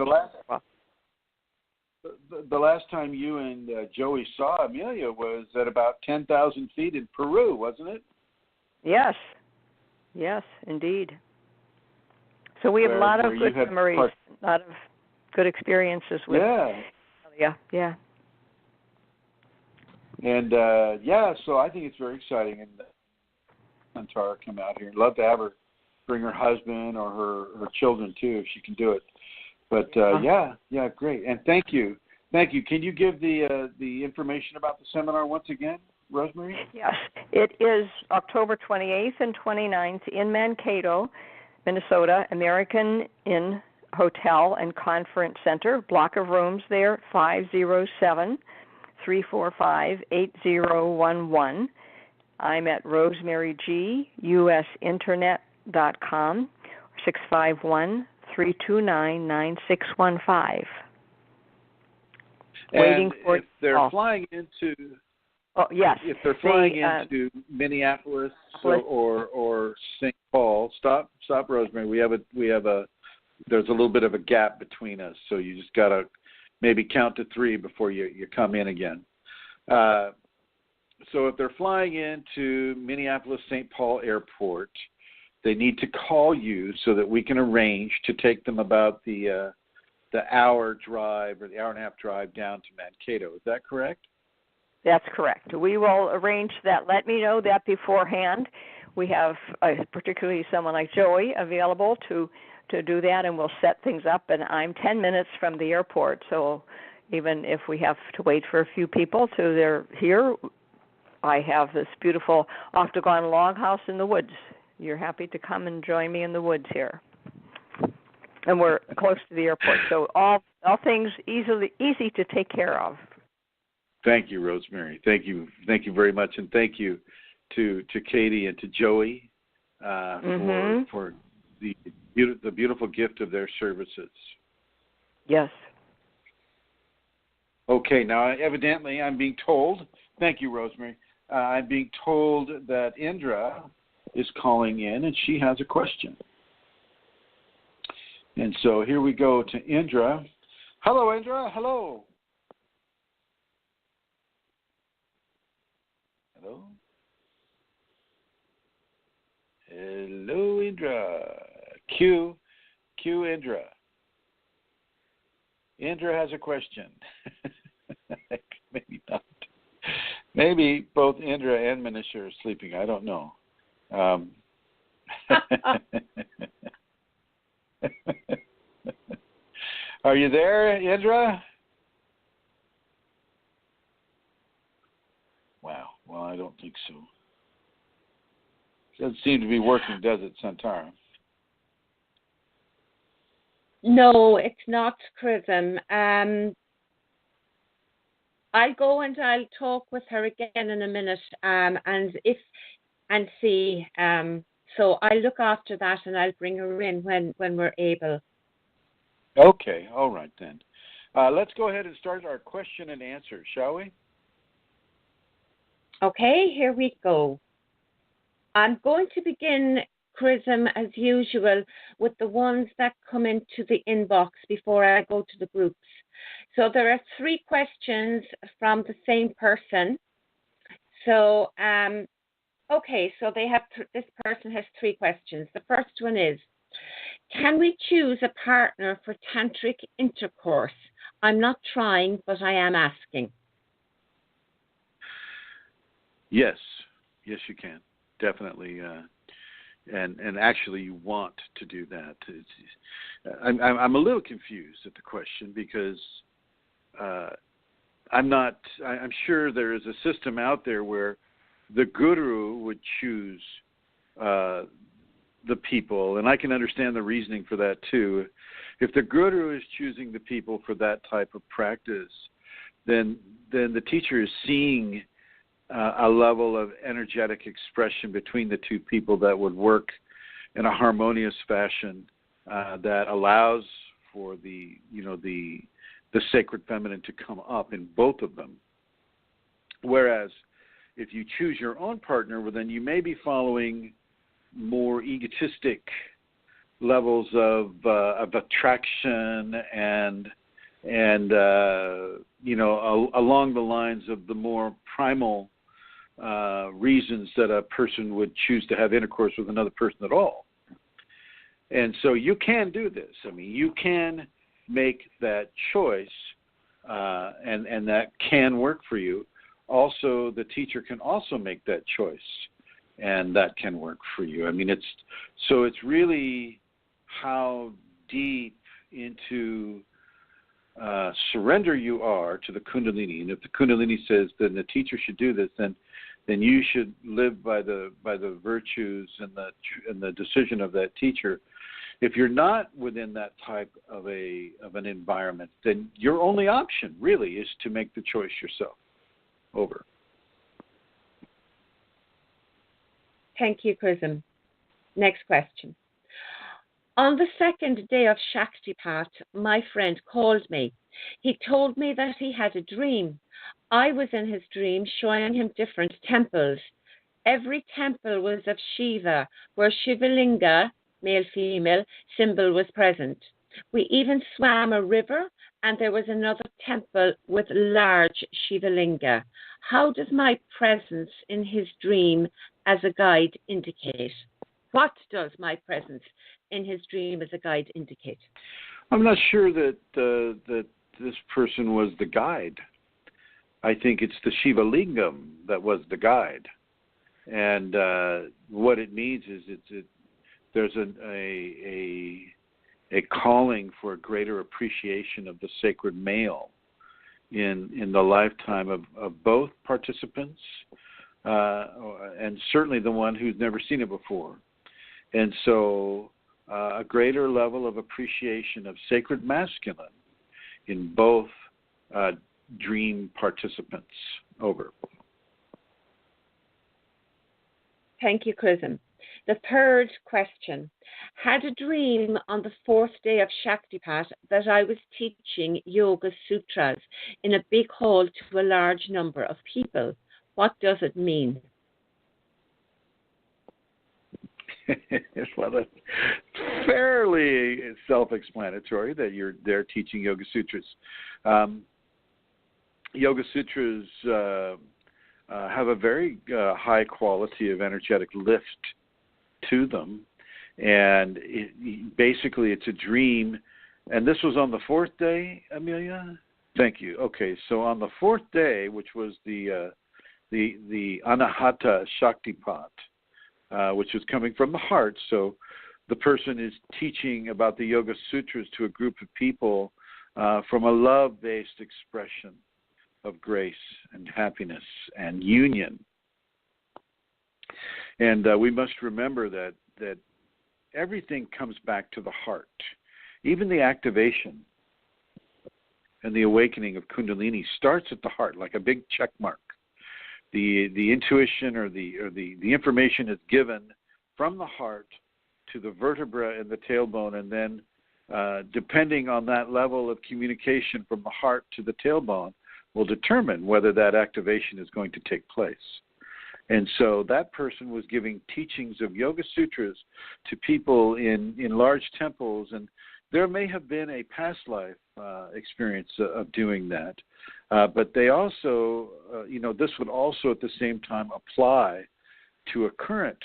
The last time you and Joey saw Amelia was at about 10,000 feet in Peru, wasn't it? Yes. Yes, indeed. So we have a lot of good memories, a lot of good experiences with Amelia. Yeah. And, so I think it's very exciting. And Antara come out here. I'd love to have her bring her husband or her children, too, if she can do it. But, great. And thank you. Thank you. Can you give the information about the seminar once again, Rosemary? Yes. It is October 28th and 29th in Mankato, Minnesota, American Inn Hotel and Conference Center. Block of rooms there, 507-345-8011. I'm at rosemarygUSinternet.com, 651-329-9615. Waiting for if they're flying into if they're flying into Minneapolis or St. Paul, stop Rosemary. We have a there's a little bit of a gap between us, so you just gotta maybe count to 3 before you come in again. So if they're flying into Minneapolis St. Paul Airport, they need to call you so that we can arrange to take them about the hour drive or the hour and a half drive down to Mankato. Is that correct? That's correct. We will arrange that. Let me know that beforehand. We have particularly someone like Joey available to do that, and we'll set things up. And I'm 10 minutes from the airport, so even if we have to wait for a few people till they're here, I have this beautiful octagon loghouse in the woods. You're happy to come and join me in the woods here. And we're close to the airport, so all things easy to take care of. Thank you, Rosemary. Thank you very much, and thank you to Katie and to Joey for the beautiful gift of their services. Yes. Okay, now evidently I'm being told. Thank you, Rosemary. I'm being told that Indra is calling in, and she has a question. And so here we go to Indra. Hello, Indra. Hello. Hello. Hello, Indra. Q Indra. Indra has a question. Maybe not. Maybe both Indra and Manisha are sleeping. I don't know. Are you there, Indra? Wow. Well, I don't think so. Doesn't seem to be working, does it, Santara? No, it's not, Chrism. I'll go and I'll talk with her again in a minute, and see. So I'll look after that, and I'll bring her in when we're able. Okay, all right then. Let's go ahead and start our question and answer, shall we? Okay, here we go. I'm going to begin, Chrism, as usual, with the ones that come into the inbox before I go to the groups. So there are 3 questions from the same person. So, okay, so they have this person has 3 questions. The first one is, can we choose a partner for tantric intercourse? I'm not trying, but I am asking. Yes, you can. Definitely. And actually you want to do that. I'm a little confused at the question because I'm sure there is a system out there where the guru would choose the people, and I can understand the reasoning for that too. If the guru is choosing the people for that type of practice, then the teacher is seeing a level of energetic expression between the two people that would work in a harmonious fashion that allows for the sacred feminine to come up in both of them. Whereas if you choose your own partner, well, then you may be following more egotistic levels of attraction and along the lines of the more primal reasons that a person would choose to have intercourse with another person at all. And so you can do this. I mean, you can make that choice, and that can work for you. Also, the teacher can also make that choice, and that can work for you. I mean, it's really how deep into surrender you are to the Kundalini. And if the Kundalini says then the teacher should do this, then you should live by the virtues and the decision of that teacher. If you're not within that type of an environment, then your only option really is to make the choice yourself. Over. Thank you, Chrism. Next question. On the second day of Shaktipat, my friend called me. He told me that he had a dream. I was in his dream showing him different temples. Every temple was of Shiva, where Shivalinga, male-female, symbol was present. We even swam a river, and there was another temple with large Shivalinga. How does my presence in his dream as a guide indicate? What does my presence in his dream as a guide indicate? I'm not sure that this person was the guide. I think it's the Shiva Lingam that was the guide. And what it means is there's a calling for a greater appreciation of the sacred male in the lifetime of both participants, and certainly the one who's never seen it before. And so a greater level of appreciation of sacred masculine in both dream participants. Over. Thank you, Chrism. The third question. Had a dream on the fourth day of Shaktipat that I was teaching Yoga Sutras in a big hall to a large number of people. What does it mean? Well, that's fairly self-explanatory that you're there teaching Yoga Sutras. Yoga Sutras have a very high quality of energetic lift to them, and basically it's a dream. And this was on the fourth day, Amelia? Thank you. Okay, so on the fourth day, which was the Anahata Shaktipat, which is coming from the heart, so the person is teaching about the Yoga Sutras to a group of people from a love-based expression of grace and happiness and union. And we must remember that everything comes back to the heart. Even the activation and the awakening of Kundalini starts at the heart, like a big check mark. The intuition or the information is given from the heart to the vertebra and the tailbone, and then depending on that level of communication from the heart to the tailbone will determine whether that activation is going to take place. And so that person was giving teachings of Yoga Sutras to people in large temples, and there may have been a past life experience of doing that. But they also, this would also at the same time apply to a current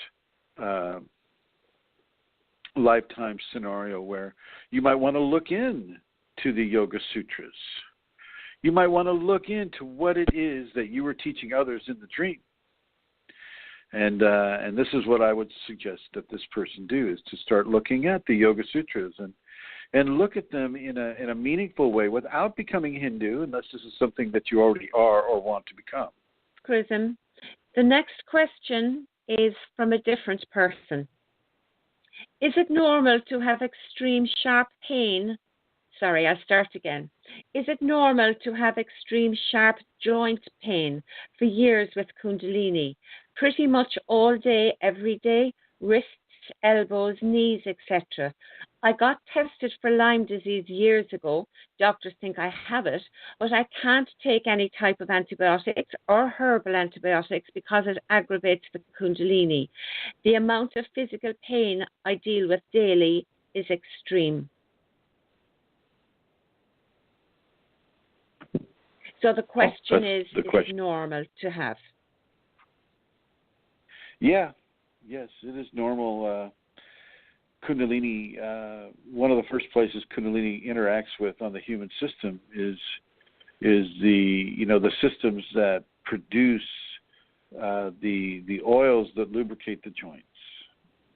lifetime scenario where you might want to look in to the Yoga Sutras. You might want to look into what it is that you were teaching others in the dream. And this is what I would suggest that this person do, is to start looking at the Yoga Sutras and look at them in a meaningful way without becoming Hindu, unless this is something that you already are or want to become. Chrism, the next question is from a different person. Is it normal to have extreme sharp pain, sorry, I'll start again. Is it normal to have extreme sharp joint pain for years with Kundalini? Pretty much all day, every day, wrists, elbows, knees, etc. I got tested for Lyme disease years ago. Doctors think I have it, but I can't take any type of antibiotics or herbal antibiotics because it aggravates the Kundalini. The amount of physical pain I deal with daily is extreme. So the question is it normal to have? Yeah. Yes, it is normal. Kundalini, one of the first places Kundalini interacts with on the human system is the systems that produce the oils that lubricate the joints.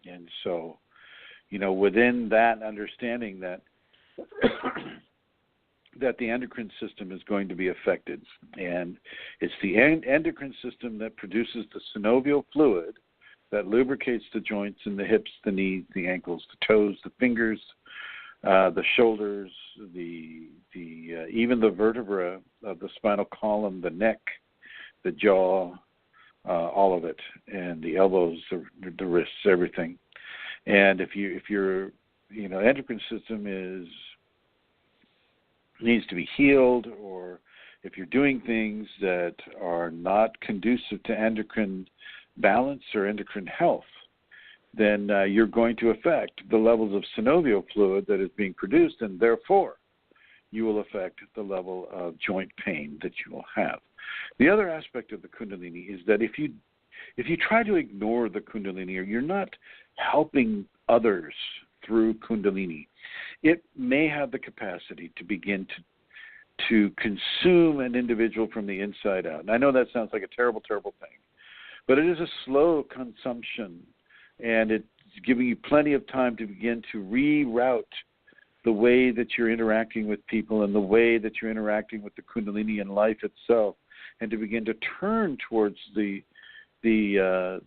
And so, within that understanding that that the endocrine system is going to be affected, and it's the endocrine system that produces the synovial fluid that lubricates the joints in the hips, the knees, the ankles, the toes, the fingers, the shoulders, even the vertebra of the spinal column, the neck, the jaw, all of it, and the elbows, the wrists, everything. And if your endocrine system needs to be healed, or if you're doing things that are not conducive to endocrine balance or endocrine health, then you're going to affect the levels of synovial fluid that is being produced, and therefore you will affect the level of joint pain that you will have. The other aspect of the Kundalini is that if you try to ignore the Kundalini, or you're not helping others through Kundalini, it may have the capacity to begin to consume an individual from the inside out. And I know that sounds like a terrible, terrible thing, but it is a slow consumption, and it's giving you plenty of time to begin to reroute the way that you're interacting with people and the way that you're interacting with the Kundalini and life itself, and to begin to turn towards the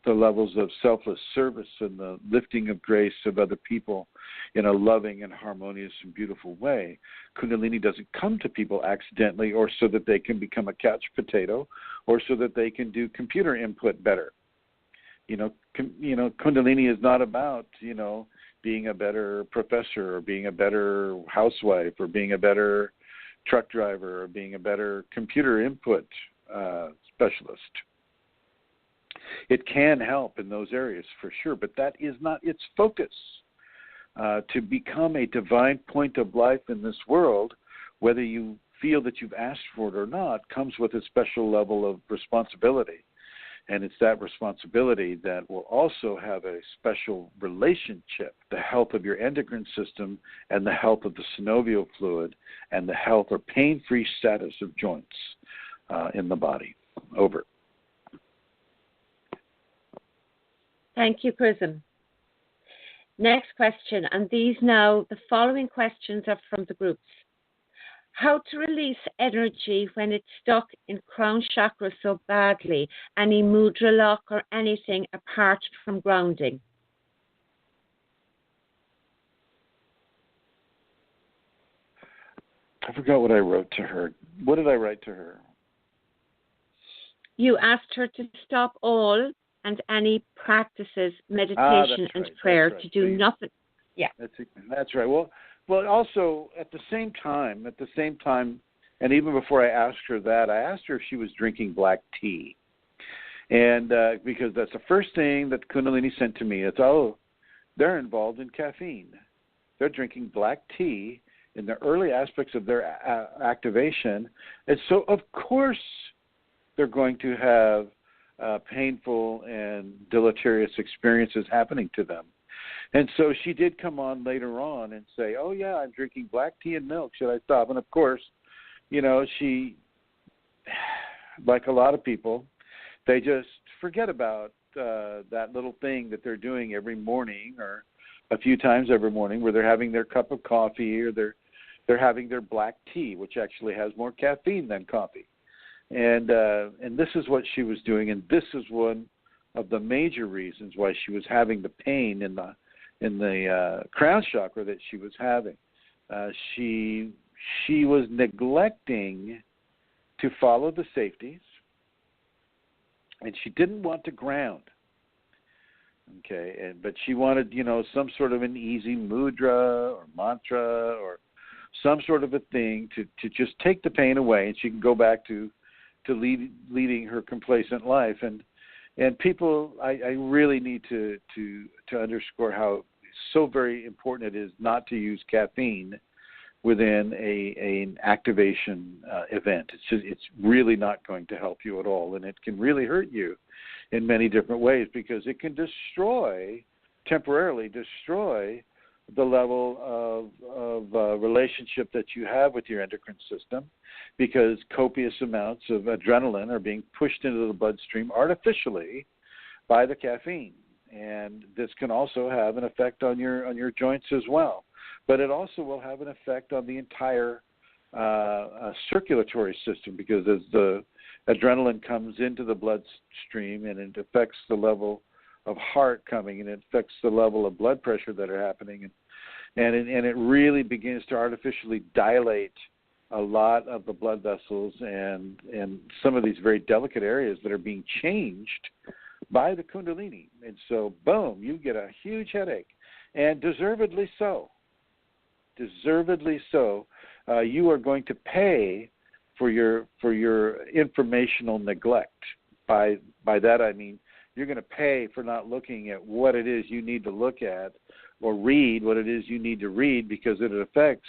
levels of selfless service and the lifting of grace of other people in a loving and harmonious and beautiful way. Kundalini doesn't come to people accidentally, or so that they can become a couch potato, or so that they can do computer input better. Kundalini is not about, being a better professor, or being a better housewife, or being a better truck driver, or being a better computer input specialist. It can help in those areas for sure, but that is not its focus. To become a divine point of life in this world, whether you feel that you've asked for it or not, comes with a special level of responsibility. And it's that responsibility that will also have a special relationship, the health of your endocrine system and the health of the synovial fluid and the health or pain-free status of joints in the body. Over. Thank you, Chrism. Next question, and the following questions are from the groups. How to release energy when it's stuck in crown chakra so badly? Any mudra lock or anything apart from grounding? I forgot what I wrote to her. What did I write to her? You asked her to stop all and any practices, meditation and prayer, to do nothing. Yeah. That's right. Well, also at the same time, and even before I asked her that, I asked her if she was drinking black tea. And because that's the first thing that Kundalini sent to me. It's, they're involved in caffeine. They're drinking black tea in the early aspects of their activation. And so, of course, they're going to have painful and deleterious experiences happening to them. And so she did come on later on and say, oh, yeah, I'm drinking black tea and milk. Should I stop? And, of course, she, like a lot of people, they just forget about that little thing that they're doing every morning or a few times every morning where they're having their cup of coffee or they're having their black tea, which actually has more caffeine than coffee. And this is what she was doing, and this is one of the major reasons why she was having the pain in the crown chakra that she was having. She was neglecting to follow the safeties, and she didn't want to ground. Okay, but she wanted, some sort of an easy mudra or mantra or some sort of a thing to just take the pain away, and she can go back to leading her complacent life. And people, I really need to underscore how so very important it is not to use caffeine within an activation event. It's really not going to help you at all, and it can really hurt you in many different ways, because it can temporarily destroy the level of relationship that you have with your endocrine system, because copious amounts of adrenaline are being pushed into the bloodstream artificially by the caffeine. And this can also have an effect on your joints as well. But it also will have an effect on the entire circulatory system, because as the adrenaline comes into the bloodstream and it affects the level of heart coming, and it affects the level of blood pressure that are happening, and it really begins to artificially dilate a lot of the blood vessels and some of these very delicate areas that are being changed by the Kundalini. And so, boom, you get a huge headache, and deservedly so. Deservedly so. You are going to pay for your informational neglect. By that I mean you're going to pay for not looking at what it is you need to look at, or read what it is you need to read, because it affects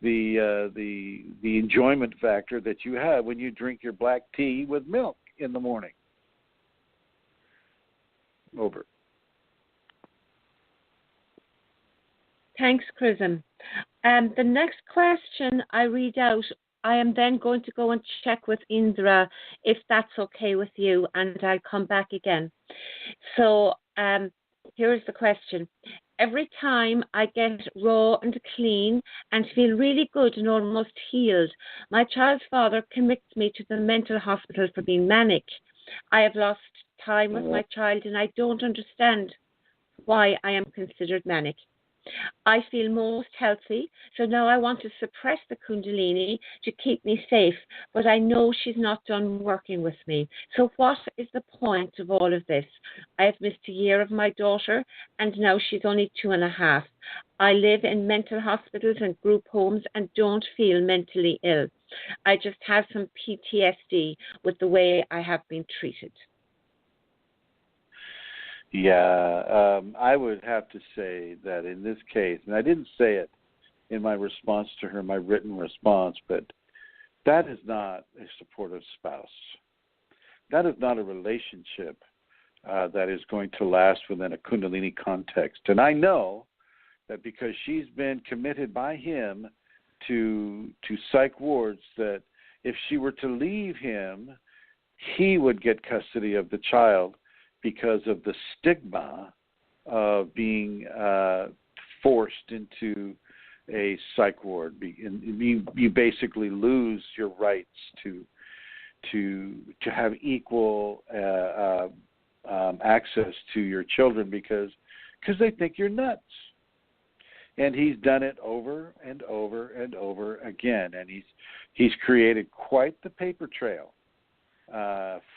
the enjoyment factor that you have when you drink your black tea with milk in the morning. Over. Thanks, Chrism. The next question I read out, I am then going to go and check with Indra if that's okay with you, and I'll come back again. So here's the question. Every time I get raw and clean and feel really good and almost healed, my child's father commits me to the mental hospital for being manic. I have lost time with my child, and I don't understand why I am considered manic. I feel most healthy, so now I want to suppress the Kundalini to keep me safe, but I know she's not done working with me. So what is the point of all of this? I have missed a year of my daughter, and now she's only 2.5. I live in mental hospitals and group homes and don't feel mentally ill. I just have some PTSD with the way I have been treated. Yeah, I would have to say that in this case, and I didn't say it in my response to her, my written response, but that is not a supportive spouse. That is not a relationship that is going to last within a Kundalini context. And I know that because she's been committed by him to psych wards, that if she were to leave him, he would get custody of the child, because of the stigma of being forced into a psych ward. You basically lose your rights to have equal access to your children because they think you're nuts. And he's done it over and over and over again, and he's created quite the paper trail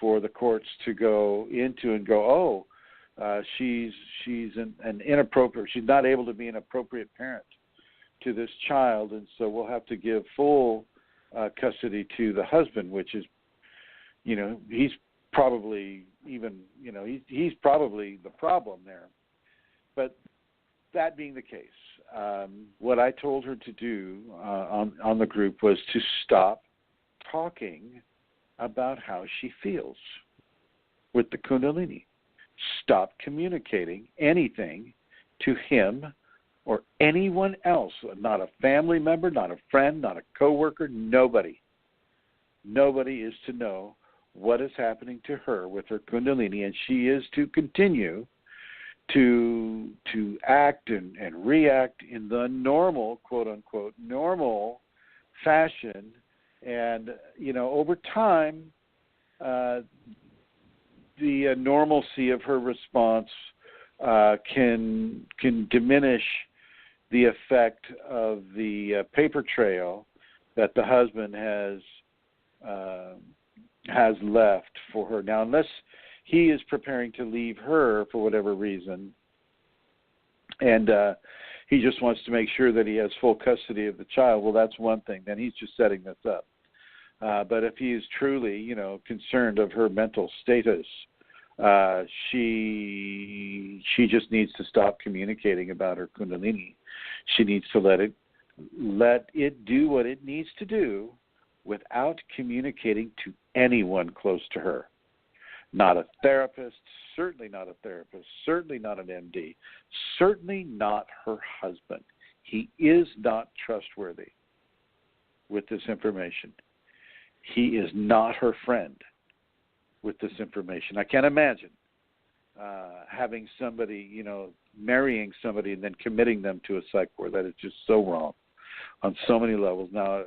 for the courts to go into and go, she's an inappropriate, she's not able to be an appropriate parent to this child, and so we'll have to give full custody to the husband, which is, he's probably he's probably the problem there. But that being the case, what I told her to do on the group was to stop talking about how she feels with the Kundalini. Stop communicating anything to him or anyone else, not a family member, not a friend, not a coworker, nobody. Nobody is to know what is happening to her with her Kundalini, and she is to continue to act and react in the normal, quote-unquote, normal fashion. And, over time, the normalcy of her response can diminish the effect of the paper trail that the husband has left for her. Now, unless he is preparing to leave her for whatever reason, and he just wants to make sure that he has full custody of the child, well, that's one thing. Then he's just setting this up. But if he is truly, concerned of her mental status, she just needs to stop communicating about her Kundalini. She needs to let it do what it needs to do without communicating to anyone close to her. Not a therapist, certainly not a therapist, certainly not an MD, certainly not her husband. He is not trustworthy with this information. He is not her friend with this information. I can't imagine having somebody, marrying somebody and then committing them to a psych ward. That is just so wrong on so many levels. Now,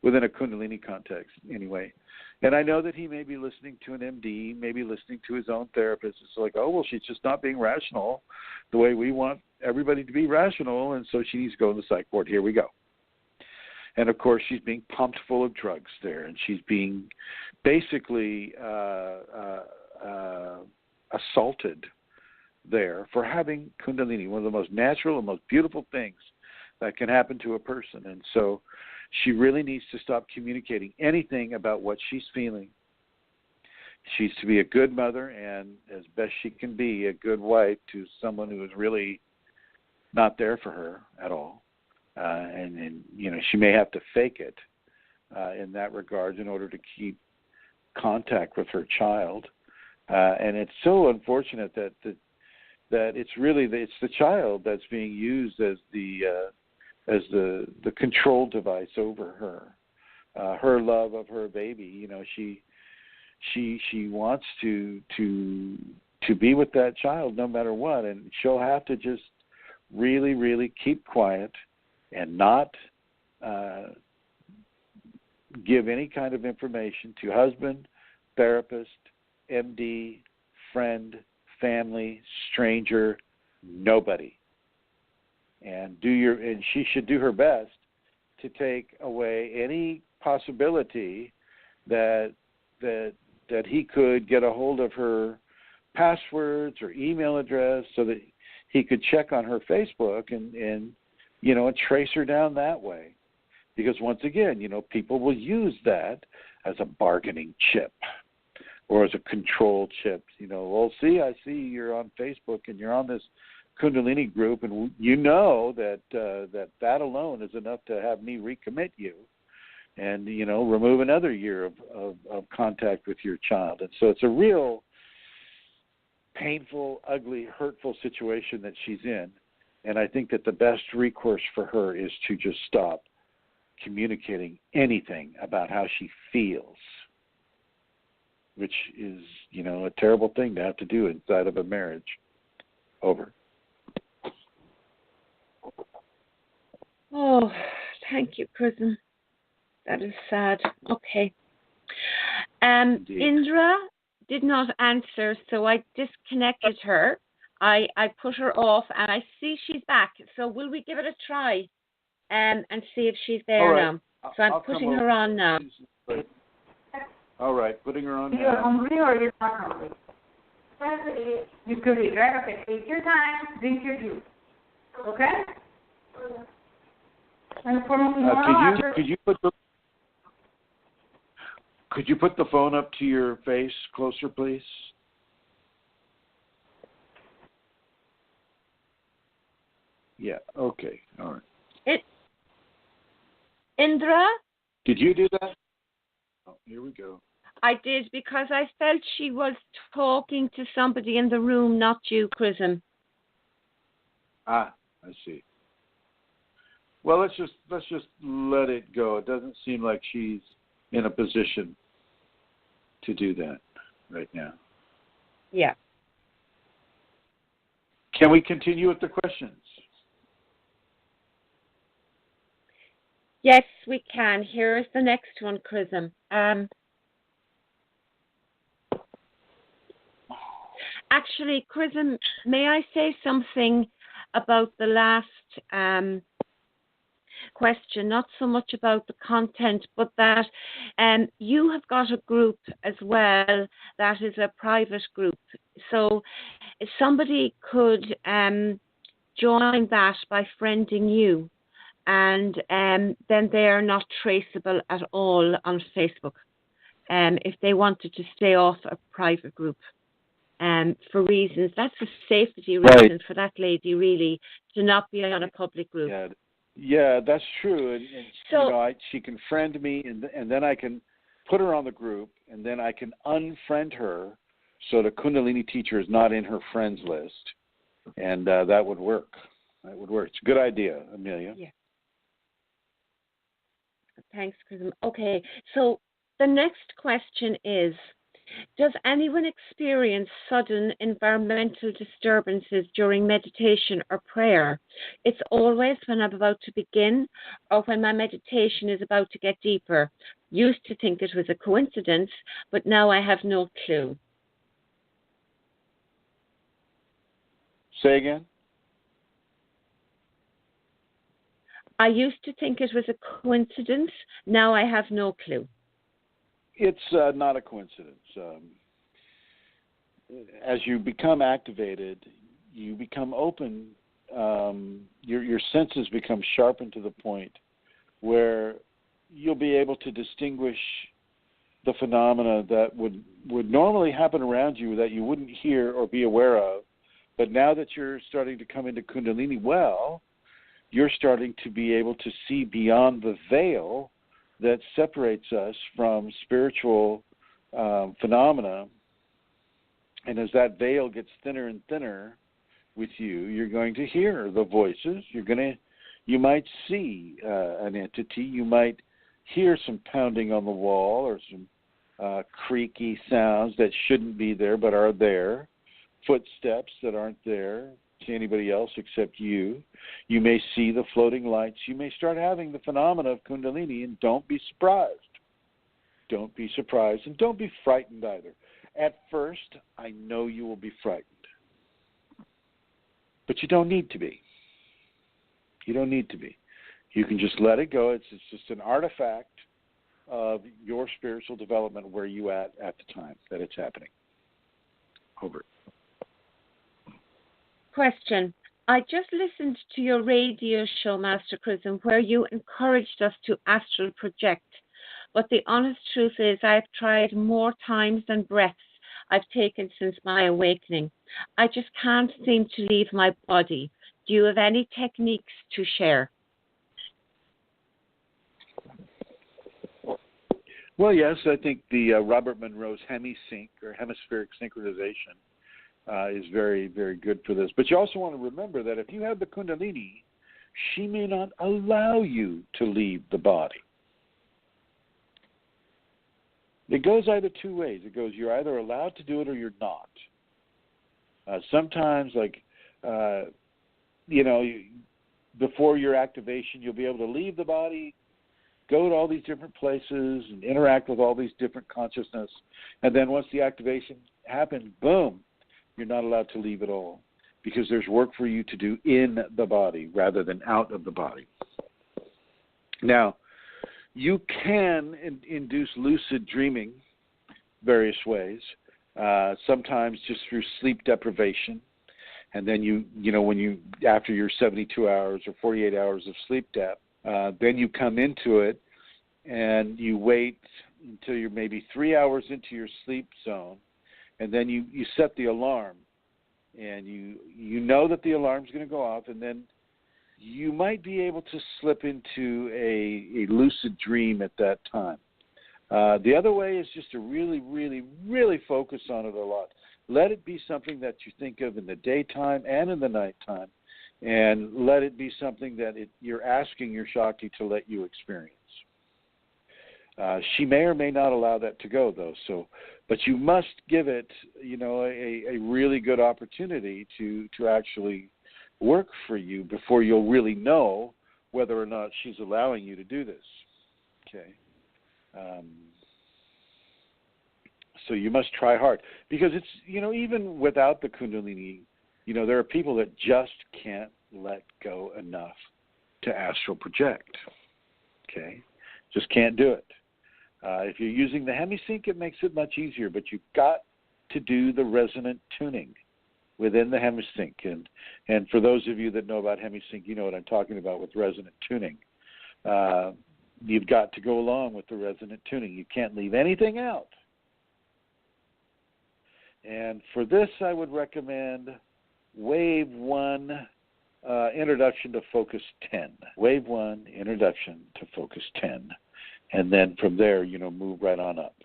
within a Kundalini context anyway. And I know that he may be listening to an MD, maybe listening to his own therapist. It's like, oh, well, she's just not being rational the way we want everybody to be rational, and so she needs to go in the psych ward. Here we go. And, of course, she's being pumped full of drugs there, and she's being basically assaulted there for having Kundalini, one of the most natural and most beautiful things that can happen to a person. And so she really needs to stop communicating anything about what she's feeling. She's to be a good mother and, as best she can be, a good wife to someone who is really not there for her at all. And she may have to fake it in that regard in order to keep contact with her child. And it's so unfortunate that it's really it's the child that's being used as the control device over her. Her love of her baby, she wants to be with that child no matter what, and she'll have to just really, really keep quiet and not give any kind of information to husband, therapist, MD, friend, family, stranger, nobody. And she should do her best to take away any possibility that he could get a hold of her passwords or email address so that he could check on her Facebook and trace her down that way. Because once again, people will use that as a bargaining chip or as a control chip. Well, I see you're on Facebook and you're on this Kundalini group, and that alone is enough to have me recommit you and, remove another year of contact with your child. And so it's a real painful, ugly, hurtful situation that she's in. And I think that the best recourse for her is to just stop communicating anything about how she feels, which is, a terrible thing to have to do inside of a marriage. Over. Oh, thank you, Chrism. That is sad. Okay. Indra did not answer, so I disconnected her. I put her off, and I see she's back. So will we give it a try and see if she's there now? So I'm putting her on now. All right, putting her on now. You're hungry or you're not hungry? You could eat, right? Okay, take your time, drink your juice. Okay? And for could you put the phone up to your face closer, please? Yeah, okay, all right. Indra? Did you do that? Oh, here we go. I did, because I felt she was talking to somebody in the room, not you, Chrism. I see. Well, let's just let it go. It doesn't seem like she's in a position to do that right now. Yeah. Can we continue with the questions? Yes, we can. Here is the next one, Chrism. Actually, Chrism, may I say something about the last question, not so much about the content, but that you have got a group as well that is a private group. So if somebody could join that by friending you, and then they are not traceable at all on Facebook. If they wanted to stay off a private group. For reasons, that's a safety reason for that lady, really, to not be on a public group. Yeah, that's true. And so, she can friend me, and then I can put her on the group, and then I can unfriend her so the Kundalini teacher is not in her friends list, and that would work. That would work. It's a good idea, Amelia. Yeah. Thanks, Chrism. Okay, so the next question is, does anyone experience sudden environmental disturbances during meditation or prayer? It's always when I'm about to begin or when my meditation is about to get deeper. Used to think it was a coincidence, but now I have no clue. Say again? I used to think it was a coincidence. Now I have no clue. It's not a coincidence. As you become activated, you become open. Your senses become sharpened to the point where you'll be able to distinguish the phenomena that would normally happen around you that you wouldn't hear or be aware of. But now that you're starting to come into Kundalini well, you're starting to be able to see beyond the veil that separates us from spiritual phenomena. And as that veil gets thinner and thinner with you, you're going to hear the voices. You might see an entity. You might hear some pounding on the wall or some creaky sounds that shouldn't be there but are there. Footsteps that aren't there to anybody else except you. You may see the floating lights. You may start having the phenomena of Kundalini, and don't be surprised. Don't be surprised, and don't be frightened either. At first, I know you will be frightened, but you don't need to be. You don't need to be. You can just let it go. It's just an artifact of your spiritual development where you at the time that it's happening. Over. Question. I just listened to your radio show, Master Chrism, where you encouraged us to astral project. But the honest truth is I've tried more times than breaths I've taken since my awakening. I just can't seem to leave my body. Do you have any techniques to share? Well, yes, I think the Robert Monroe's hemisync or hemispheric synchronization is very, very good for this. But you also want to remember that if you have the Kundalini, she may not allow you to leave the body. It goes either two ways. It goes, you're either allowed to do it or you're not. Sometimes, before your activation, you'll be able to leave the body, go to all these different places and interact with all these different consciousness. And then once the activation happens, boom, you're not allowed to leave at all because there's work for you to do in the body rather than out of the body. Now, you can induce lucid dreaming various ways, sometimes just through sleep deprivation. And then after your 72 hours or 48 hours of sleep dep, then you come into it and you wait until you're maybe 3 hours into your sleep zone, and then you set the alarm, and you know that the alarm's going to go off, and then you might be able to slip into a lucid dream at that time. The other way is just to really, really, really focus on it a lot. Let it be something that you think of in the daytime and in the nighttime, and let it be something that you're asking your Shakti to let you experience. She may or may not allow that to go, though. But you must give it, a really good opportunity to actually work for you before you'll really know whether or not she's allowing you to do this. Okay. So you must try hard because it's, even without the Kundalini, there are people that just can't let go enough to astral project. Okay? Just can't do it. If you're using the hemisync, it makes it much easier, but you've got to do the resonant tuning within the hemisync. And for those of you that know about hemisync, you know what I'm talking about with resonant tuning. You've got to go along with the resonant tuning. You can't leave anything out. And for this, I would recommend Wave 1, Introduction to Focus 10. Wave 1, Introduction to Focus 10. And then from there, move right on up.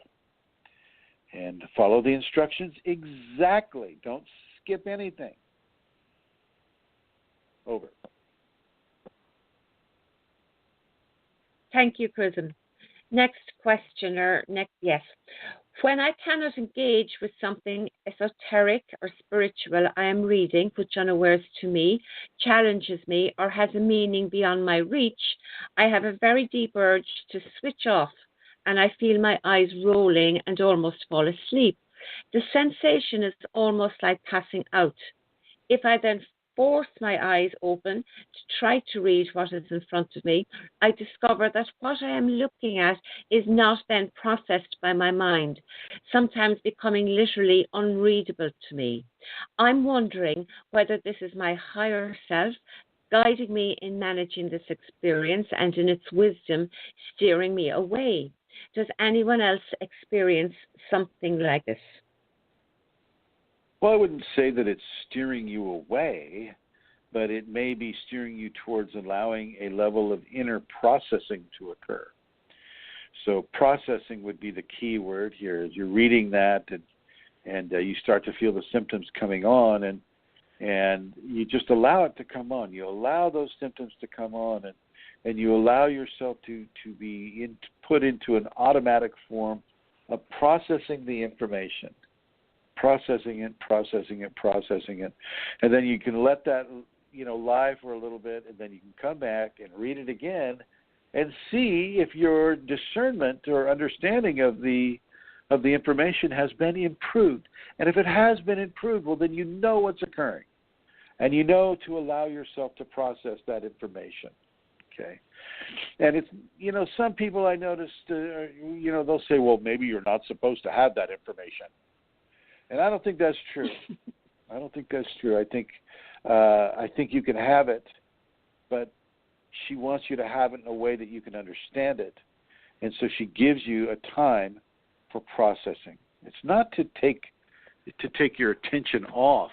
And follow the instructions exactly. Don't skip anything. Over. Thank you, Chrism. Next questioner, yes. When I cannot engage with something esoteric or spiritual I am reading, which unawares to me, challenges me, or has a meaning beyond my reach, I have a very deep urge to switch off, and I feel my eyes rolling and almost fall asleep. The sensation is almost like passing out. If I then force my eyes open to try to read what is in front of me, I discover that what I am looking at is not then processed by my mind, sometimes becoming literally unreadable to me. I'm wondering whether this is my higher self guiding me in managing this experience and in its wisdom steering me away. Does anyone else experience something like this? Well, I wouldn't say that it's steering you away, but it may be steering you towards allowing a level of inner processing to occur. So processing would be the key word here. As you're reading that and you start to feel the symptoms coming on, and you just allow it to come on. You allow those symptoms to come on, and you allow yourself to be put into an automatic form of processing the information. Processing it, and then you can let that lie for a little bit, and then you can come back and read it again and see if your discernment or understanding of the information has been improved. And if it has been improved, well, then you know what's occurring, and you know to allow yourself to process that information. Okay, and it's some people I noticed they'll say, well, maybe you're not supposed to have that information. And I don't think that's true. I think you can have it, but she wants you to have it in a way that you can understand it. And so she gives you a time for processing. It's not to take your attention off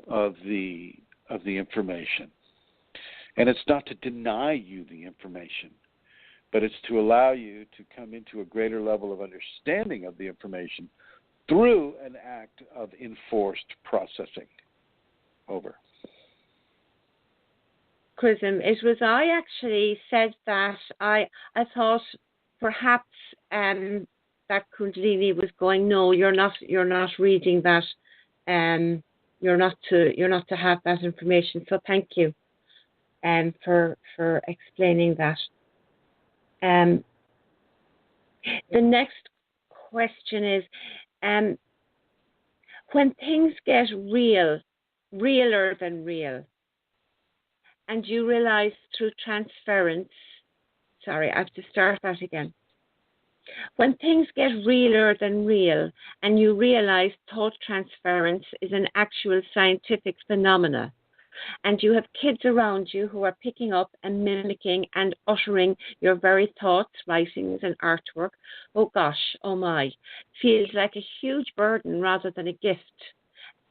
of the information. And it's not to deny you the information, but it's to allow you to come into a greater level of understanding of the information through an act of enforced processing. Over. Chrism, it was I actually said that I thought perhaps that Kundalini was going, no, you're not reading that, you're not to have that information. So thank you for explaining that. The next question is, when things get realer than real, and you realize through transference, I have to start that again. When things get realer than real, and you realize thought transference is an actual scientific phenomena, and you have kids around you who are picking up and mimicking and uttering your very thoughts, writings, and artwork, oh gosh, oh my, feels like a huge burden rather than a gift.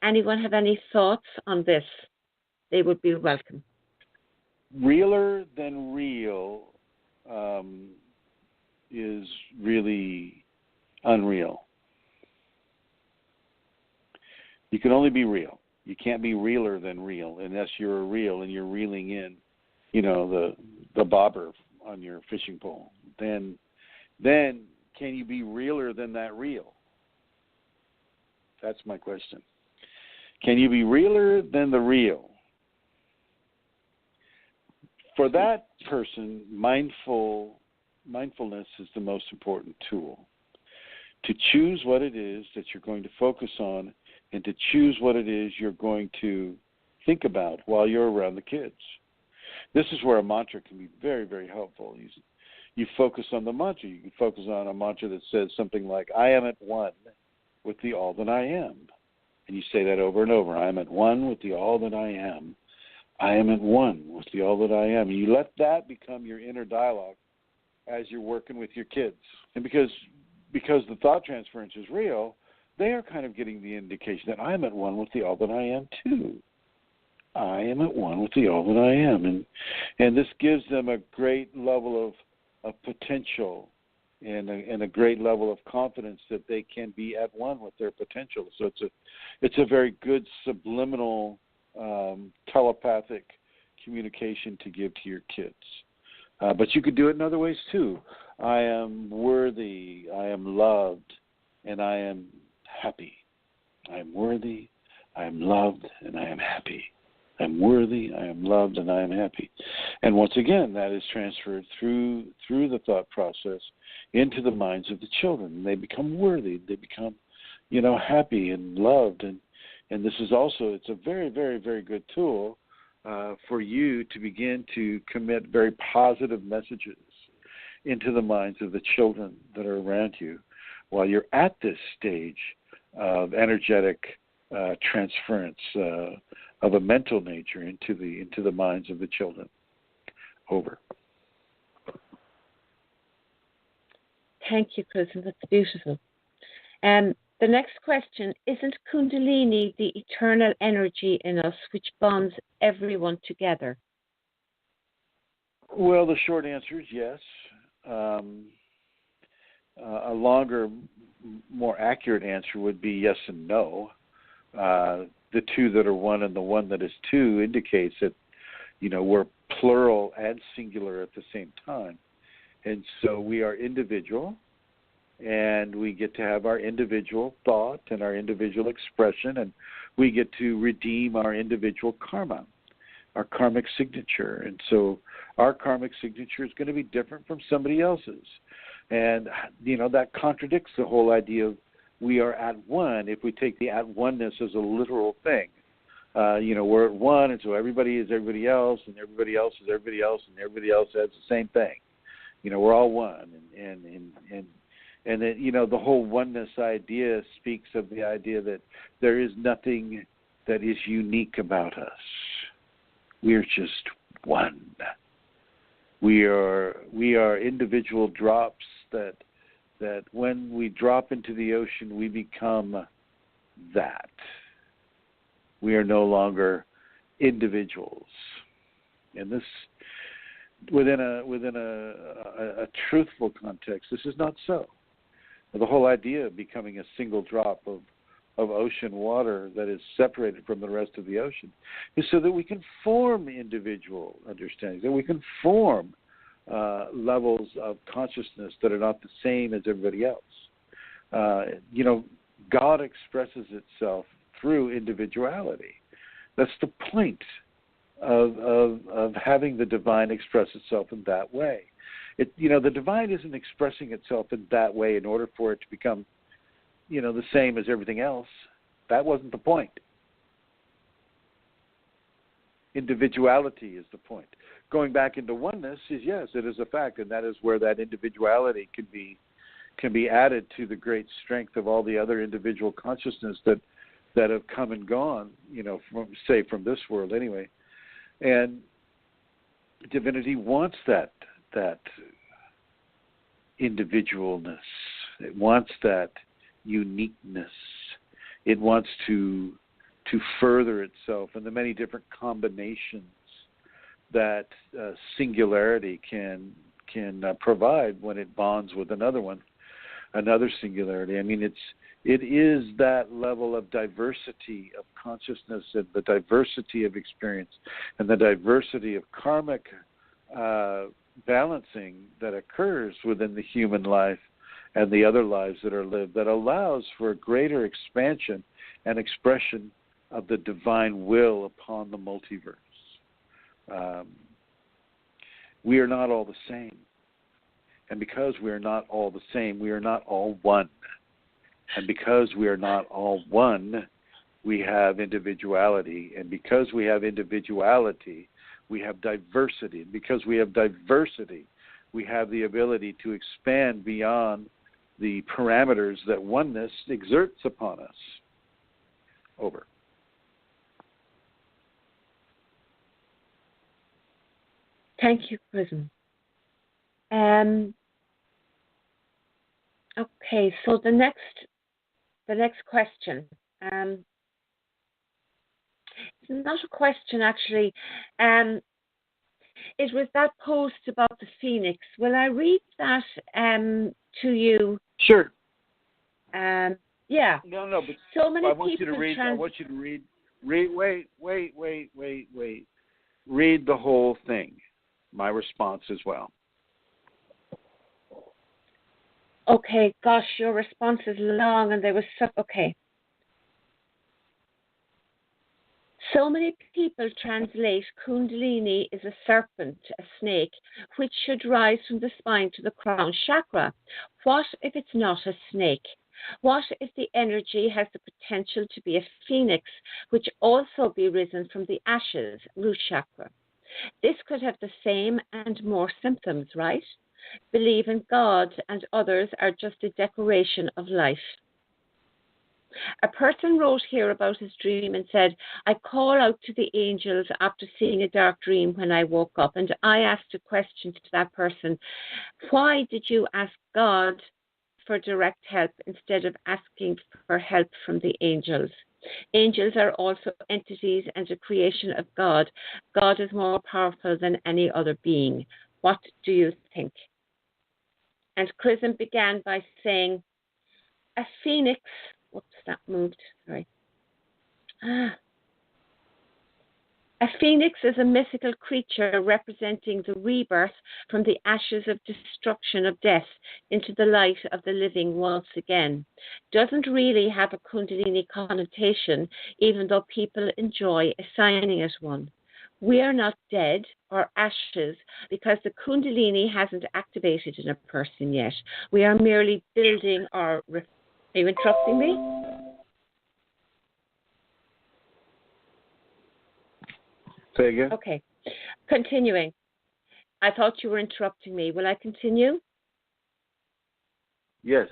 Anyone have any thoughts on this? They would be welcome. Realer than real is really unreal. You can only be real. You can't be realer than real unless you're real and you're reeling in, the bobber on your fishing pole. Then can you be realer than that real? That's my question. Can you be realer than the real? For that person, mindfulness is the most important tool. To choose what it is that you're going to focus on, and to choose what it is you're going to think about while you're around the kids. This is where a mantra can be very, very helpful. You focus on the mantra. You can focus on a mantra that says something like, I am at one with the all that I am. And you say that over and over. I am at one with the all that I am. I am at one with the all that I am. And you let that become your inner dialogue as you're working with your kids. And because the thought transference is real, they are kind of getting the indication that I am at one with the all that I am too. I am at one with the all that I am. And this gives them a great level of potential and a great level of confidence that they can be at one with their potential. So it's a very good subliminal telepathic communication to give to your kids. But you could do it in other ways too. I am worthy, I am loved, and I am happy. I am worthy, I am loved, and I am happy. I'm worthy, I am loved, and I am happy. And once again, that is transferred through the thought process into the minds of the children. They become worthy. They become, happy and loved. And this is also, it's a very, very, very good tool for you to begin to commit very positive messages into the minds of the children that are around you while you're at this stage of energetic transference of a mental nature into the minds of the children. Over. Thank you, Chrism. That's beautiful. The next question, isn't Kundalini the eternal energy in us which bonds everyone together? Well, the short answer is yes. A longer, more accurate answer would be yes and no. The two that are one and the one that is two indicates that, we're plural and singular at the same time. And so we are individual, and we get to have our individual thought and our individual expression, and we get to redeem our individual karma, our karmic signature. And so our karmic signature is going to be different from somebody else's. And, that contradicts the whole idea of we are at one if we take the at oneness as a literal thing. We're at one, and so everybody is everybody else, and everybody else is everybody else, and everybody else has the same thing. We're all one. And then, the whole oneness idea speaks of the idea that there is nothing that is unique about us. We're just one. We are individual drops that when we drop into the ocean, we become that. We are no longer individuals. And this, within a truthful context, this is not so. The whole idea of becoming a single drop of ocean water that is separated from the rest of the ocean is so that we can form individual understandings, that we can form levels of consciousness that are not the same as everybody else. God expresses itself through individuality. That's the point of having the divine express itself in that way. The divine isn't expressing itself in that way in order for it to become, the same as everything else. That wasn't the point. Individuality is the point. Going back into oneness is, yes, it is a fact, and that is where that individuality can be added to the great strength of all the other individual consciousness that have come and gone, from this world anyway. And divinity wants that individualness. It wants that uniqueness. It wants to further itself in the many different combinations that singularity can provide when it bonds with another singularity. I mean, it is that level of diversity of consciousness and the diversity of experience and the diversity of karmic balancing that occurs within the human life and the other lives that are lived that allows for a greater expansion and expression of the divine will upon the multiverse. We are not all the same. And because we are not all the same, we are not all one. And because we are not all one, we have individuality. And because we have individuality, we have diversity. And because we have diversity, we have the ability to expand beyond the parameters that oneness exerts upon us. Over. Thank you, Chrism. Okay, so the next question. It's not a question, actually. It was that post about the phoenix. Will I read that to you? Sure. Yeah. No, but so many I want you to read. I want you to read. Wait. Read the whole thing. My response as well. Okay. Gosh, your response is long, and there was okay. So many people translate Kundalini as a serpent, a snake, which should rise from the spine to the crown chakra. What if it's not a snake? What if the energy has the potential to be a phoenix, which also be risen from the ashes, root chakra? This could have the same and more symptoms, right? Believe in God and others are just a decoration of life. A person wrote here about his dream and said, I call out to the angels after seeing a dark dream when I woke up, and I asked a question to that person, why did you ask God for direct help instead of asking for help from the angels? Angels are also entities and a creation of God. God is more powerful than any other being. What do you think? And Chrism began by saying, a phoenix, whoops, that moved, sorry. A phoenix is a mythical creature representing the rebirth from the ashes of destruction of death into the light of the living once again. Doesn't really have a Kundalini connotation, even though people enjoy assigning it one. We are not dead or ashes because the Kundalini hasn't activated in a person yet. We are merely building our... Are you interrupting me? Say again? Okay. Continuing. I thought you were interrupting me. Will I continue? Yes.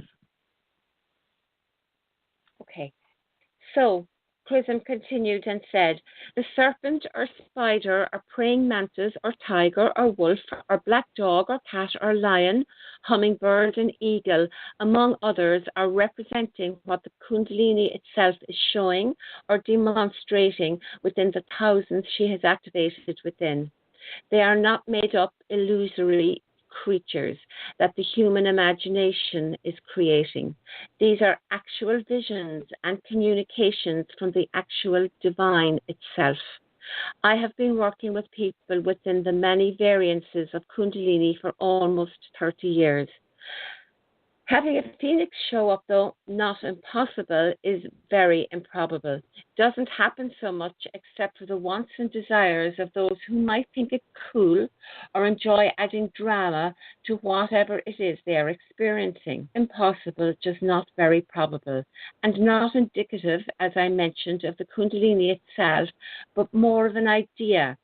Okay. So, Chrism continued and said, the serpent or spider or praying mantis or tiger or wolf or black dog or cat or lion, hummingbird and eagle, among others, are representing what the Kundalini itself is showing or demonstrating within the thousands she has activated within. They are not made up illusory creatures that the human imagination is creating. These are actual visions and communications from the actual divine itself. I have been working with people within the many variances of Kundalini for almost 30 years. Having a phoenix show up, though not impossible, is very improbable. Doesn't happen so much except for the wants and desires of those who might think it cool or enjoy adding drama to whatever it is they are experiencing. Impossible, just not very probable, and not indicative, as I mentioned, of the Kundalini itself, but more of an idea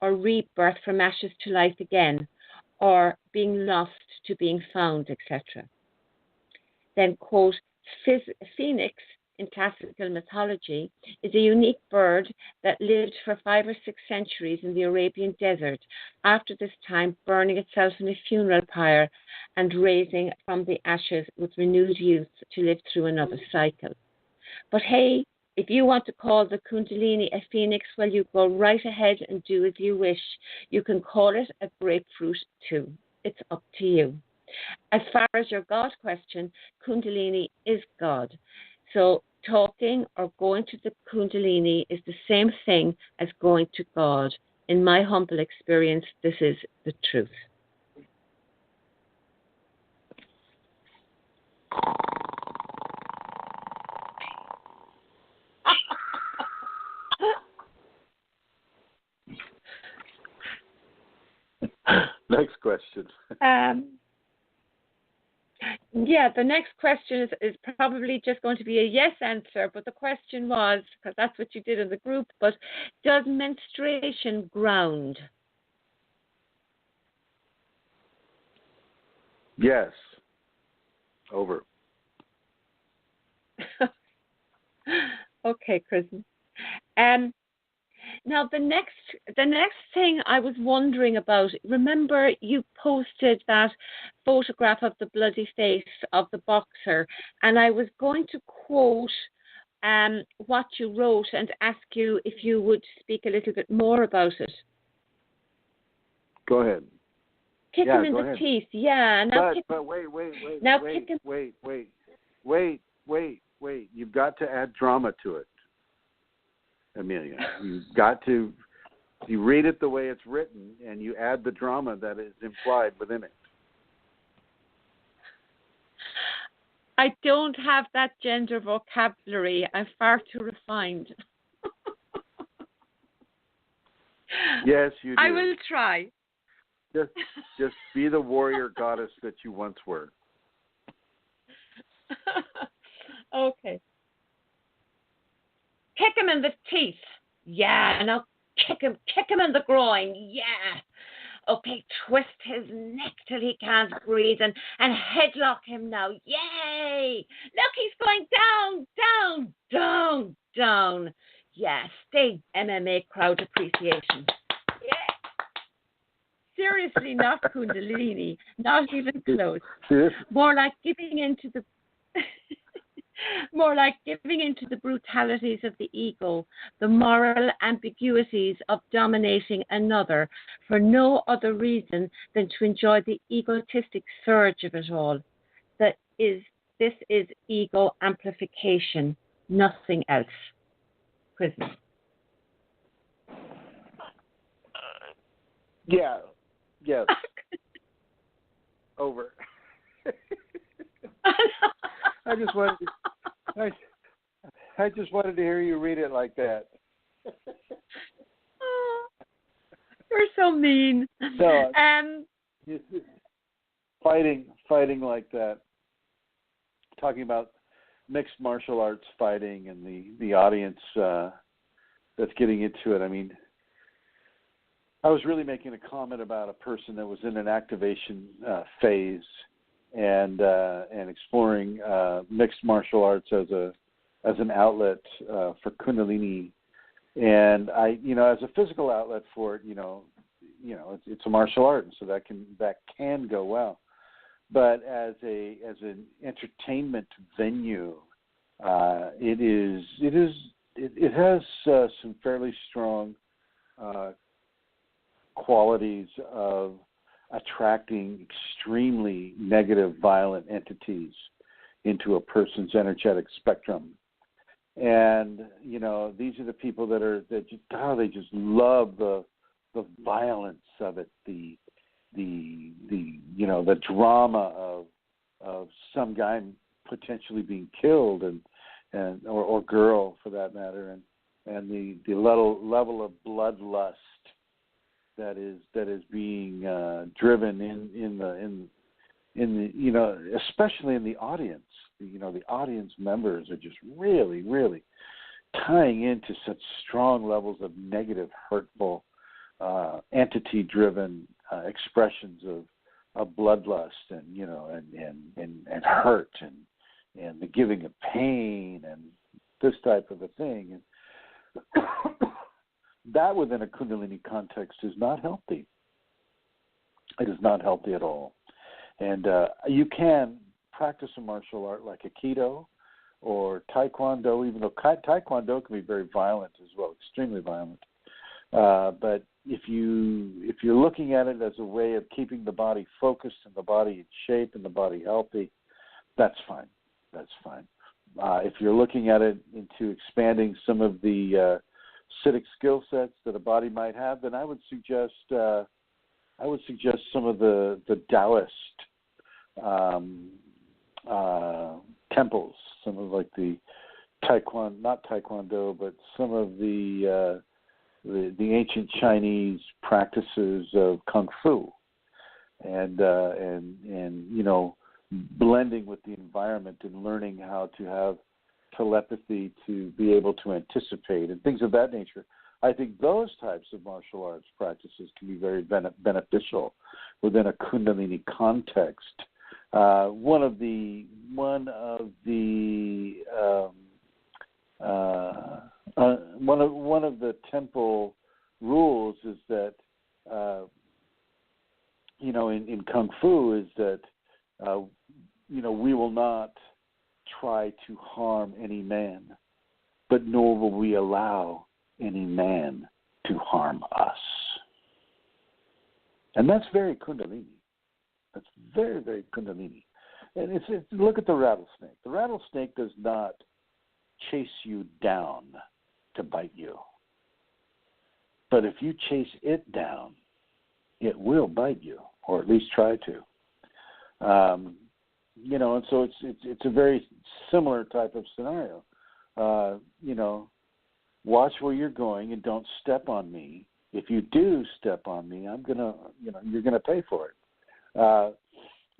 or rebirth from ashes to life again, or being lost to being found, etc. Then, quote, phoenix in classical mythology is a unique bird that lived for 5 or 6 centuries in the Arabian desert, after this time burning itself in a funeral pyre and raising from the ashes with renewed youth to live through another cycle. But hey, if you want to call the Kundalini a phoenix, well, you go right ahead and do as you wish. You can call it a grapefruit too. It's up to you. As far as your God question, Kundalini is God. So talking or going to the Kundalini is the same thing as going to God. In my humble experience, this is the truth. Next question. Yeah, the next question is probably just going to be a yes answer, but the question was, because that's what you did in the group, but does menstruation ground? Yes. Over. Okay, Chrism. Now the next thing I was wondering about. Remember, you posted that photograph of the bloody face of the boxer, and I was going to quote what you wrote and ask you if you would speak a little bit more about it. Go ahead. Kick him in the teeth. Yeah. Now but wait. Now wait. You've got to add drama to it, Amelia. You read it the way it's written, and you add the drama that is implied within it. I don't have that gender vocabulary. I'm far too refined. Yes, you do. I will try. Just be the warrior goddess that you once were. Okay. Kick him in the teeth. Yeah, now kick him in the groin. Yeah. Okay, twist his neck till he can't breathe and headlock him now. Yay! Look, he's going down. Yeah, stay MMA crowd appreciation. Yeah. Seriously, not Kundalini. Not even close. More like giving into the brutalities of the ego, the moral ambiguities of dominating another for no other reason than to enjoy the egotistic surge of it all. This is ego amplification, nothing else. Chrism. Yeah. Yes. Over. I just wanted to hear you read it like that. Oh, you're so mean. So, fighting like that. Talking about mixed martial arts fighting and the audience that's getting into it. I mean, I was really making a comment about a person that was in an activation phase and exploring mixed martial arts as an outlet for Kundalini, and I, as a physical outlet for it, it's a martial art, and so that can go well, but as an entertainment venue, it has some fairly strong qualities of attracting extremely negative, violent entities into a person's energetic spectrum. And, these are the people that they just love the violence of it, the drama of some guy potentially being killed or girl for that matter, and the level of bloodlust that is being driven in the especially in the audience. The audience members are just really, really tying into such strong levels of negative, hurtful, entity-driven expressions of bloodlust and hurt and the giving of pain and this type of a thing. And that within a Kundalini context is not healthy. It is not healthy at all. And you can practice a martial art like Aikido or Taekwondo, even though Taekwondo can be very violent as well, extremely violent. But if you're looking at it as a way of keeping the body focused and the body in shape and the body healthy, that's fine. That's fine. If you're looking at it into expanding some of the acidic skill sets that a body might have, then I would suggest some of the Taoist temples, some of like the not Taekwondo, but some of the ancient Chinese practices of Kung Fu, and blending with the environment and learning how to have telepathy to be able to anticipate and things of that nature. I think those types of martial arts practices can be very beneficial within a Kundalini context. One of the temple rules is that in Kung Fu is that we will not try to harm any man, but nor will we allow any man to harm us. And that's very Kundalini. That's very, very Kundalini. And it's look at the rattlesnake. The rattlesnake does not chase you down to bite you. But if you chase it down, it will bite you, or at least try to. And so it's a very similar type of scenario. Watch where you're going and don't step on me. If you do step on me, you're gonna pay for it.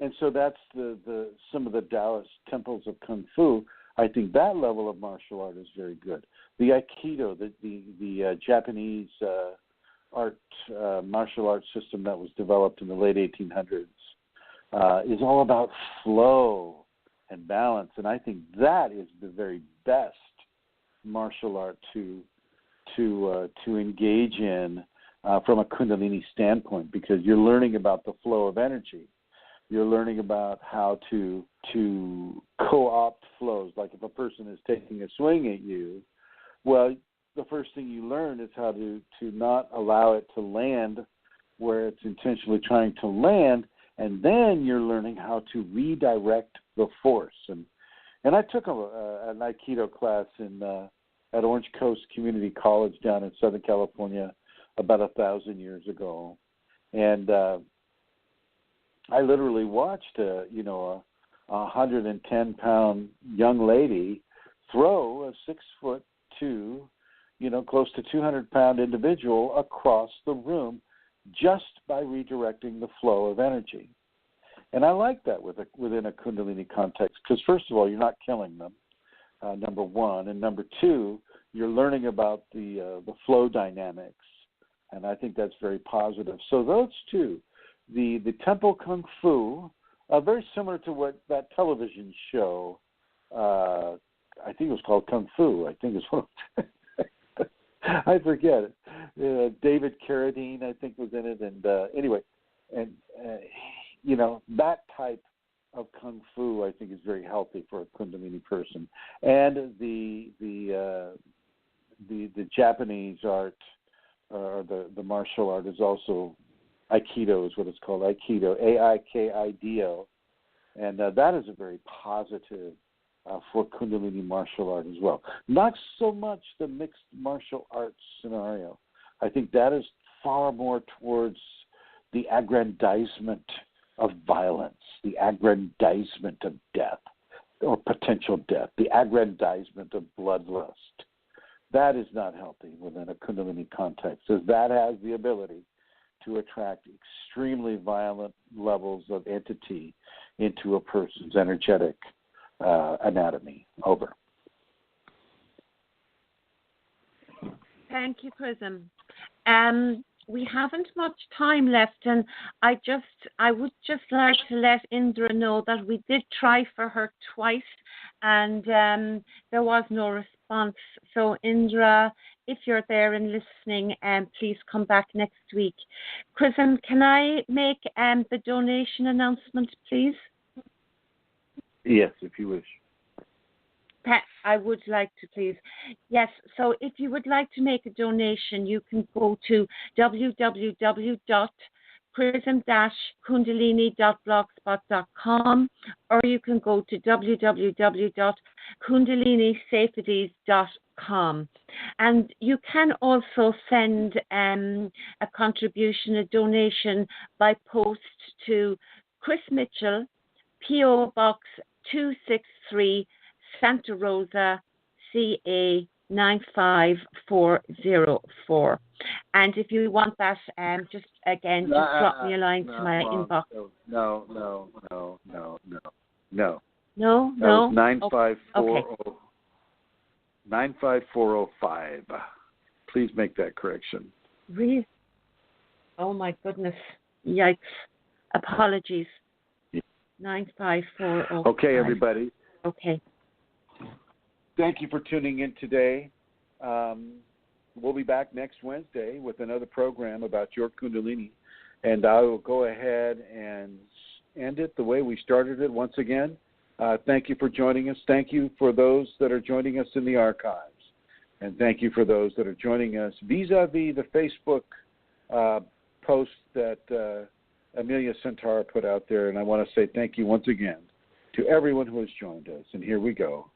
And so that's the some of the Taoist temples of Kung Fu. I think that level of martial art is very good. The Aikido, the Japanese martial arts system that was developed in the late 1800s, is all about flow and balance, and I think that is the very best martial art to engage in from a Kundalini standpoint, because you're learning about the flow of energy. You're learning about how to co-opt flows. Like if a person is taking a swing at you, well, the first thing you learn is how to not allow it to land where it's intentionally trying to land, and then you're learning how to redirect the force. And I took an Aikido class at Orange Coast Community College down in Southern California about 1,000 years ago, and I literally watched a 110-pound young lady throw a 6'2", close to 200-pound individual across the room just by redirecting the flow of energy. And I like that within a Kundalini context, because first of all, you're not killing them, number one, and number two, you're learning about the flow dynamics, and I think that's very positive. So those two, the Temple Kung Fu, very similar to what that television show, I think it was called Kung Fu. I think it's one of I forget it. David Carradine, I think, was in it, and anyway, and that type of Kung Fu, I think, is very healthy for a Kundalini person. And the Japanese art, or the martial art, is also Aikido, is what it's called, Aikido, Aikido, and that is a very positive for Kundalini martial art as well. Not so much the mixed martial arts scenario. I think that is far more towards the aggrandizement of violence, the aggrandizement of death, or potential death, the aggrandizement of bloodlust. That is not healthy within a Kundalini context, as that has the ability to attract extremely violent levels of entity into a person's energetic anatomy. Over. Thank you, Chrism. We haven't much time left, and I would just like to let Indra know that we did try for her twice, and there was no response. So, Indra, if you're there and listening, please come back next week. Chrism, can I make the donation announcement, please? Yes, if you wish. I would like to, please. Yes, so if you would like to make a donation, you can go to www.chrism-kundalini.blogspot.com, or you can go to www.kundalinisafeties.com. And you can also send a contribution, a donation, by post to Chris Mitchell, P.O. Box 263, Santa Rosa, CA 95404. And if you want that, just again, just drop me a line to my inbox. No. No. No? That was 95405. Okay. 95405. Please make that correction. Really? Oh, my goodness. Yikes. Apologies. 95405. Okay, everybody. Okay. Thank you for tuning in today. We'll be back next Wednesday with another program about your Kundalini. And I will go ahead and end it the way we started it once again. Thank you for joining us. Thank you for those that are joining us in the archives. And thank you for those that are joining us vis-a-vis the Facebook post that Amelia Centaur put out there. And I want to say thank you once again to everyone who has joined us. And here we go.